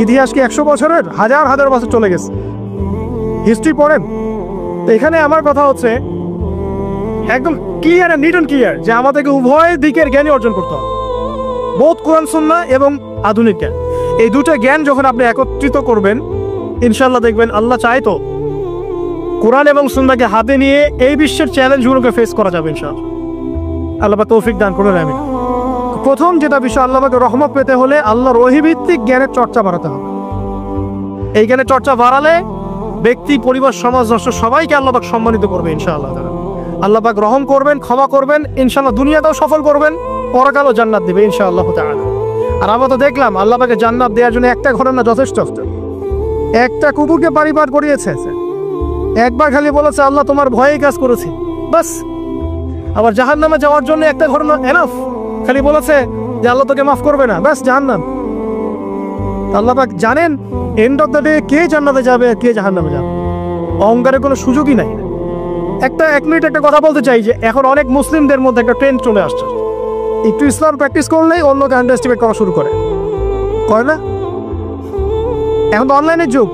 A: ইতিহাস কি 100 বছরের? হাজার হাজার বছর চলে গেছে। হিস্ট্রি পড়েন। তো এখানে আমার কথা হচ্ছে একদম clear and neat and clear যে আমাদেরকে উভয় দিকের জ্ঞানই অর্জন করতে হবে, বোধ কোরআন সুন্নাহ এবং আধুনিক জ্ঞান। এই দুটো জ্ঞান যখন আপনি একত্রিত করবেন, ইনশাআল্লাহ দেখবেন আল্লাহ চায় তো কোরআন এবং সুন্নাহকে হাতে নিয়ে এই বিশ্বের চ্যালেঞ্জগুলোকে ফেস করা যাবে ইনশাআল্লাহ। আল্লাহ তৌফিক দান করুন। আমি প্রথম যেটা বিষয়, আল্লাহ পাকের রহমত পেতে হলে আল্লাহর ওহীভিত্তিক জ্ঞানের চর্চা বাড়াতে হবে। এই জ্ঞানের চর্চা বাড়ালে ব্যক্তি, পরিবার, সমাজ, রাষ্ট্র সবাইকে আল্লাহ পাক সম্মানিত করবে ইনশাআল্লাহ তাআলা। আল্লাহ পাক রহম করবেন, ক্ষমা করবেন, ইনশাআল্লাহ দুনিয়াটাও সফল করবেন, পরকালও জান্নাত দিবে ইনশাআল্লাহ তাআলা। আর আমরা তো দেখলাম আল্লাহ পাকে জান্নাত দেওয়ার জন্য একটা ঘটনা যথেষ্ট। একটা কুকুরকে পরিবার করিয়েছে, একবার খালি বলেছে আল্লাহ তোমার ভয়ে কাজ করেছি, বাস। আবার জাহান্নামে যাওয়ার জন্য একটা ঘটনা এনাফ, খালি বলেছে যে আল্লাহ তোকে মাফ করবে না, বাস জাহান্নাম। আল্লাহ পাক জানেন এন্ড অফ দ্য ডে কে জান্নাতে যাবে আর কে জাহান্নামে যাবে। অহংকারের কোনো সুযোগই নাই। এক মিনিট একটা কথা বলতে চাই যে এখন অনেক মুসলিমদের মধ্যে একটা ট্রেন্ড চলে আসছে, একটু ইসলাম প্র্যাকটিস করলেই অন্যকে আন্ডারএস্টিমেট করা শুরু করে না। এখন তো অনলাইনের যুগ,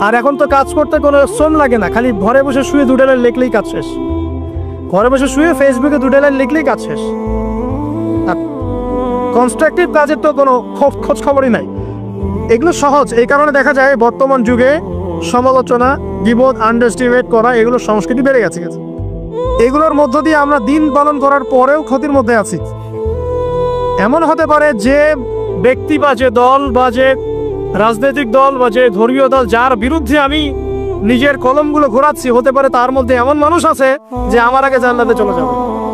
A: আর এখন তো কাজ করতে কোনো শ্রম লাগে না, খালি ঘরে বসে শুয়ে 2 লাইন লিখলেই কাজ শেষ। ঘরে বসে শুয়ে ফেসবুকে 2 লাইন লিখলেই কাজ শেষ। কনস্ট্রাকটিভ কাজের তো কোনো খোঁজ খবরই নাই। এগুলো সহজ, এই কারণে দেখা যায় বর্তমান যুগে সমালোচনা, গীবত, আন্ডারএস্টিমেট করা, এগুলো সংস্কৃতি বেড়ে গেছে। এগুলোর মধ্য দিয়ে আমরা দিন পালন করার পরেও ক্ষতির মধ্যে আছি। এমন হতে পারে যে ব্যক্তি বা যে দল বা যে রাজনৈতিক দল বা যে ধর্মীয় দল যার বিরুদ্ধে আমি নিজের কলমগুলো ঘোরাচ্ছি, হতে পারে তার মধ্যে এমন মানুষ আছে যে আমার আগে জান্নাতে চলে যাবে,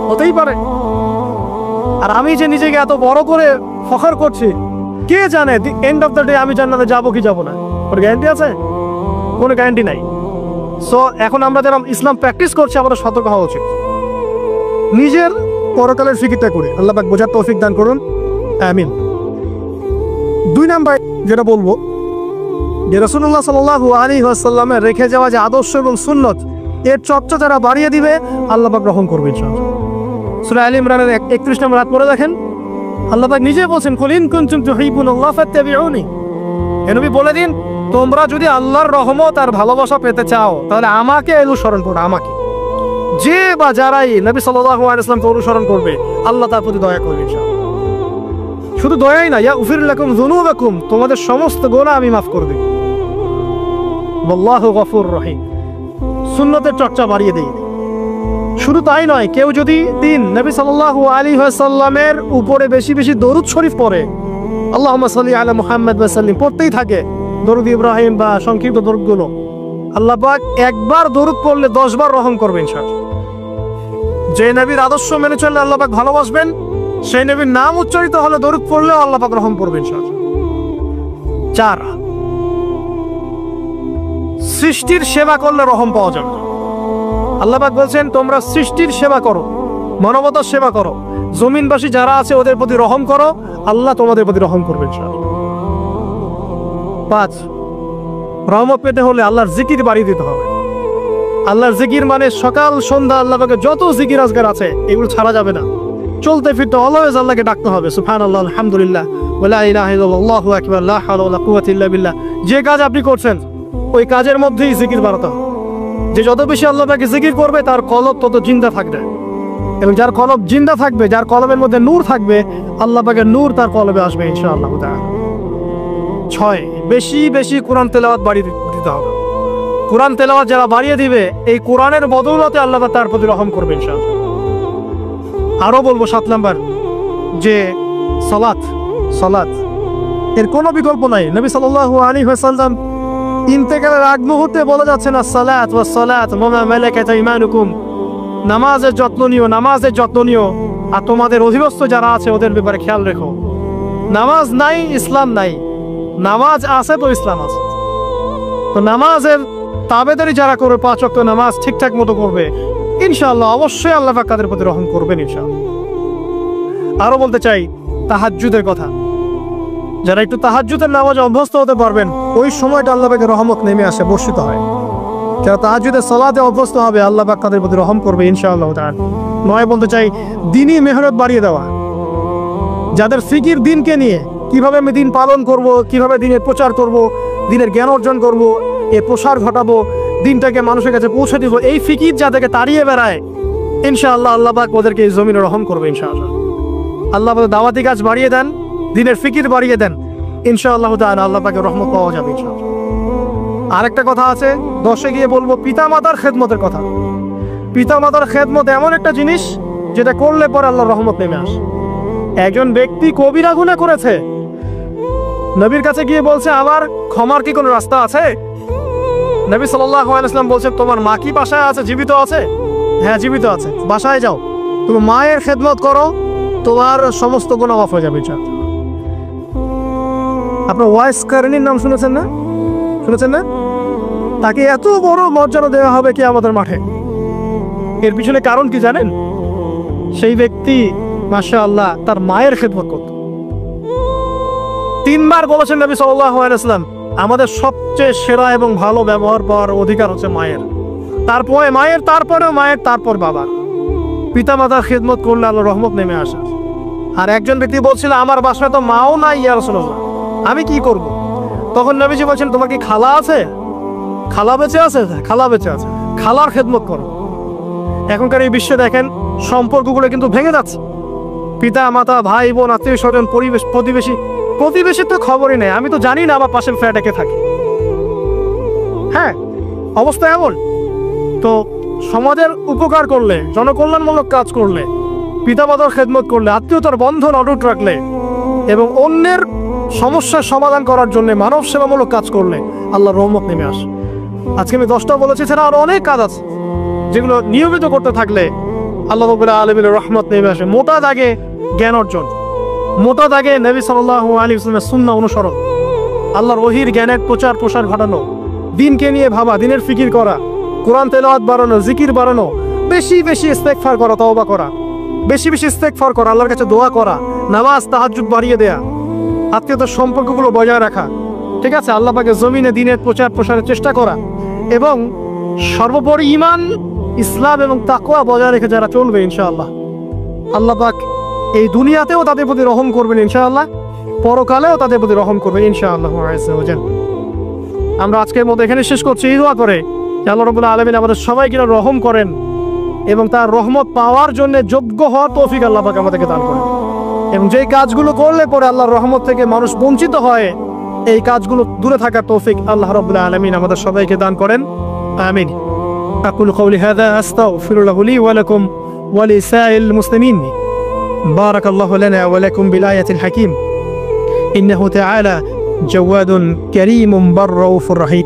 A: হতেই পারে। আর আমি যে নিজেকে এত বড় করে ফখর করছি, কে জানে এন্ড অফ দ্য ডে আমি জান্নাতে যাবো কি যাবো না, ওর গ্যারান্টি আছে? কোনো গ্যারান্টি নাই। সো এখন আমরা যারা ইসলাম প্র্যাকটিস করছি আমাদের সতর্ক হওয়া উচিত। নিজের পরকালের ফিকিরটা করে আল্লাহ পাক বোঝার তৌফিক দান করুন, আমিন। 2 নাম্বার যেটা বলবো, যে রাসূলুল্লাহ সাল্লাল্লাহু আলাইহি ওয়াসাল্লামের রেখে যাওয়া যে আদর্শ এবং সুন্নত, এর চর্চা যারা বাড়িয়ে দিবে আল্লাহ পাক গ্রহণ করবে ইনশাআল্লাহ। সূরা আলে ইমরানের 31 নম্বর আয়াত পড়ে দেখেন, আল্লাহ পাক নিজে বলেন, কুল ইন কুনতুম তুহিব্বুনাল্লাহ ফাত্তাবিউনি। হে নবী বলে দিন, তোমরা যদি আল্লাহর রহমত আর ভালোবাসা পেতে চাও তাহলে আমাকে অনুসরণ করো। আমাকে যে বা যারাই নবী সাল্লাল্লাহু আলাইহি ওয়াসাল্লামকে অনুসরণ করবে আল্লাহ তার প্রতি দয়া করবে ইনশাআল্লাহ। শুধু দয়াই না, ইয়াগফির লাকুম যুনুবাকুম, তোমাদের সমস্ত গুনাহ আমি মাফ করে দেব। আল্লাহু গফুরুর রহিম। সুন্নতের চর্চা বাড়িয়ে দেই। শুধু তাই নয়, কেউ যদি নবী সাল্লাল্লাহু আলাইহি ওয়াসাল্লামের উপরে বেশি বেশি দরুদ শরীফ পড়ে, আল্লাহুম্মা সাল্লি আলা মুহাম্মাদ ওয়া সাল্লিম পড়তেই থাকে, দরুদ ইব্রাহিম বা সংক্ষিপ্ত দরুদগুলো, আল্লাহ পাক একবার দরুদ পড়লে 10 বার রহম করবেন ইনশাআল্লাহ। যে নবীর আদর্শ মেনে চললে আল্লাহ পাক ভালোবাসবেন, সেই নবীর নাম উচ্চারিত হলে দরুদ পড়লেও আল্লাহ পাক রহম করবেন ইনশাআল্লাহ। 4, সৃষ্টির সেবা করলে রহম পাওয়া যাবে। আল্লাহ পাক বলছেন তোমরা সৃষ্টির সেবা করো, মানবতার সেবা করো, জমিনবাসী যারা আছে ওদের প্রতি রহম করো, আল্লাহ তোমাদের প্রতি রহম করবেন ইনশাআল্লাহ। 5, রহমত পেতে হলে আল্লাহর জিকির বাড়িয়ে দিতে হবে। আল্লাহর জিকির মানে সকাল সন্ধ্যা আল্লাহ পাকের যত জিকির আজগার আছে এগুলো ছাড়া যাবে না। চলতে ফিরতে অলওয়েজ আল্লাহকে ডাকতে হবে, সুবহানাল্লাহ, আলহামদুলিল্লাহ, ওয়া লা ইলাহা ইল্লাল্লাহ, আল্লাহু আকবার, লা হাওলা ওয়া লা কুওয়াতা ইল্লা বিল্লাহ। যে কাজ আপনি করছেন ওই কাজের মধ্যেই জিকির বাড়াতে হবে। যে যত বেশি আল্লাহ পাকে জিকির করবে তার কলব তত জিন্দা থাকবে, এবং যার কলব জিন্দা থাকবে, যার কলবের মধ্যে নূর থাকবে, আল্লাহ পাকের নূর তার কলবে আসবে ইনশাআল্লাহ তাআলা। 6, বেশি বেশি কোরআন তেলাওয়াত বাড়িয়ে দিতে হবে। কোরআন তেলাওয়াত যারা বাড়িয়ে দিবে এই কোরআনের বদৌলতে আল্লাহ তার প্রতি রহম করবে ইনশাআল্লাহ। আরো বলবো 7 নাম্বার, যে সালাত এর কোনো বিকল্প নাই। নবী সাল্লাল্লাহু আলাইহি ওয়াসাল্লাম ইন্তেকালের আগ মুহূর্তে বলে যাচ্ছেন, আসসালাত ওয়াস সালাত ওয়া মা মালাকাত আইমানুকুম, নামাজের যত্ন নিও, আর তোমাদের অধীনস্থ যারা আছে ওদের ব্যাপারে খেয়াল রেখো। নামাজ নাই ইসলাম নাই, নামাজ আছে তো ইসলাম আছে। তো নামাজের তাবেদারি যারা করবে, 5 ওয়াক্ত নামাজ ঠিকঠাক মতো করবে, ইনশাআল্লাহ অবশ্যই আল্লাহ পাক তাদের প্রতি রহম করবেন ইনশাআল্লাহ। আরো বলতে চাই তাহাজ্জুদের কথা, যারা একটু তাহাজ্জুদের নামাজে অভ্যস্ত হতে পারবেন ওই সময়টা আল্লাহ পাকের রহমত নেমে আসে, বর্ষিত হয়। যারা তাহাজ্জুদের সালাতে অভ্যস্ত হবে আল্লাহ পাক তাদের প্রতি রহম করবে ইনশাআল্লাহ তাআলা। 9 বলতে চাই দ্বীনি মেহনত বাড়িয়ে দেওয়া। যাদের ফিকির দিনকে নিয়ে, কিভাবে আমি দিন পালন করব, কিভাবে দিনের প্রচার করব, দিনের জ্ঞান অর্জন করব, এর প্রসার ঘটাবো, দিনটাকে মানুষের কাছে পৌঁছে দিব, এই ফিকির যাদেরকে তাড়িয়ে বেড়ায় ইনশাআল্লাহ আল্লাহ পাক ওদেরকে এই জমিনে রহম করবে ইনশাআল্লাহ। আল্লাহ পাক দাওয়াতি কাজ বাড়িয়ে দেন, দিনের ফিকির বাড়িয়ে দেন, ইনশাআল্লাহ তাআলা আল্লাহ পাকের রহমত পাওয়া যাবে ইনশাআল্লাহ। আরেকটা কথা আছে 10-এ গিয়ে বলবো, পিতামাতার খেদমতের কথা। পিতামাতার খেদমত এমন একটা জিনিস যেটা করলে পরে আল্লাহর রহমত নেমে আসে। একজন ব্যক্তি কবিরা গুনাহ করেছে, নবীর কাছে গিয়ে বলছে আমার ক্ষমার কি কোনো রাস্তা আছে? নবী সাল্লাল্লাহু আলাইহি ওয়াসাল্লাম বলছেন তোমার মা কি বাসায় আছে, জীবিত আছে? হ্যাঁ জীবিত আছে। বাসায় যাও, তুমি মায়ের খেদমত করো, তোমার সমস্ত গুনাহ মাফ হয়ে যাবে ইনশাআল্লাহ। আপনার ওয়াইস কারণীর নাম শুনেছেন না? শুনেছেন না? তাকে এত বড় মর্যাদা দেওয়া হবে কি আমাদের মাঠে। এর পিছনে কারণ কি জানেন? সেই ব্যক্তি মাশাআল্লাহ তার মায়ের খেদমত করত। 3 বার বলেছেন নবী সাল্লাল্লাহু আলাইহি ওয়াসাল্লাম আমাদের সবচেয়ে সেরা এবং ভালো ব্যবহার পাওয়ার অধিকার হচ্ছে মায়ের, তারপরে মায়ের, তারপরেও মায়ের, তারপর বাবার। পিতামাতার খেদমত করলে আল্লাহর রহমত নেমে আসে। আর একজন ব্যক্তি বলছিল আমার বাসায় তো মাও নাই ইয়া রাসূলুল্লাহ, আমি কি করব? তখন নবীজি বলছেন তোমার কি খালা আছে? খালা বেঁচে আছে? খালা বেঁচে আছে, খালার খেদমত করো। এখনকার এই বিশ্বে দেখেন সম্পর্কগুলো কিন্তু ভেঙে যাচ্ছে। পিতা মাতা, ভাই বোন, আত্মীয় স্বজন, পরিবেশ, প্রতিবেশীর তো খবরই নেই। আমি তো জানি না আমার পাশের ফ্ল্যাটে কে থাকে। হ্যাঁ, অবস্থা এমন। তো সমাজের উপকার করলে, জনকল্যাণমূলক কাজ করলে, পিতামাতার খেদমত করলে, আত্মীয়তার বন্ধন অটুট রাখলে এবং অন্যের সমস্যার সমাধান করার জন্য মানব সেবামূলক কাজ করলে আল্লাহর রহমত নেমে আসে। আজকে আমি 10টা বলেছি, ছাড়া আরো অনেক কাজ আছে যেগুলো নিয়মিত করতে থাকলে আল্লাহ রাব্বুল আলামিনের রহমত নেমে আসে। মোটা দাগে জ্ঞান অর্জন, মোটা দাগে নবী সাল্লাল্লাহু আলাইহি ওয়াসাল্লামের সুন্নাহ অনুসরণ, আল্লাহর ওহীর জ্ঞানের প্রচার প্রসার ঘটানো, দিনকে নিয়ে ভাবা, দিনের ফিকির করা, কোরআন তেলাওয়াত বাড়ানো, জিকির বাড়ানো, বেশি বেশি ইস্তেগফার করা, তওবা করা, বেশি বেশি ইস্তেগফার করা, আল্লাহর কাছে দোয়া করা, নামাজ তাহাজ্জুদ বাড়িয়ে দেয়া, আত্মীয়তার সম্পর্কগুলো বজায় রাখা, ঠিক আছে, আল্লাহ পাকের জমিনে দিনের প্রচার প্রসারের চেষ্টা করা এবং সর্বোপরি ঈমান, ইসলাম এবং তাকওয়া বজায় রেখে যারা চলবে ইনশাআল্লাহ আল্লাহ পাক এই দুনিয়াতেও তাদের প্রতি রহম করবেন ইনশাআল্লাহ, পরকালেও তাদের প্রতি রহম করবেন ইনশাআল্লাহ আযজা ওয়া জাল। আমরা আজকের মতো এখানে শেষ করছি, এই দোয়া করে যে আল্লাহ রাব্বুল আলামিন আমাদের সবাইকে রহম করেন এবং তার রহমত পাওয়ার জন্য যোগ্য হওয়ার তৌফিক আল্লাহ পাক আমাদেরকে দান করেন। এবং যেই কাজগুলো করলে পরে আল্লাহর রহমত থেকে মানুষ বঞ্চিত হয়, এই কাজগুলো দূরে থাকার তৌফিক আল্লাহ রাব্বুল আলামিন আমাদের সবাইকে দান করেন। আমিন। أقول قولي هذا أستغفر الله لي ولكم ولسائر المسلمين. بارك الله لنا ولكم بالآية الحكيم إنه تعالى جواد كريم بر رؤوف رحيم.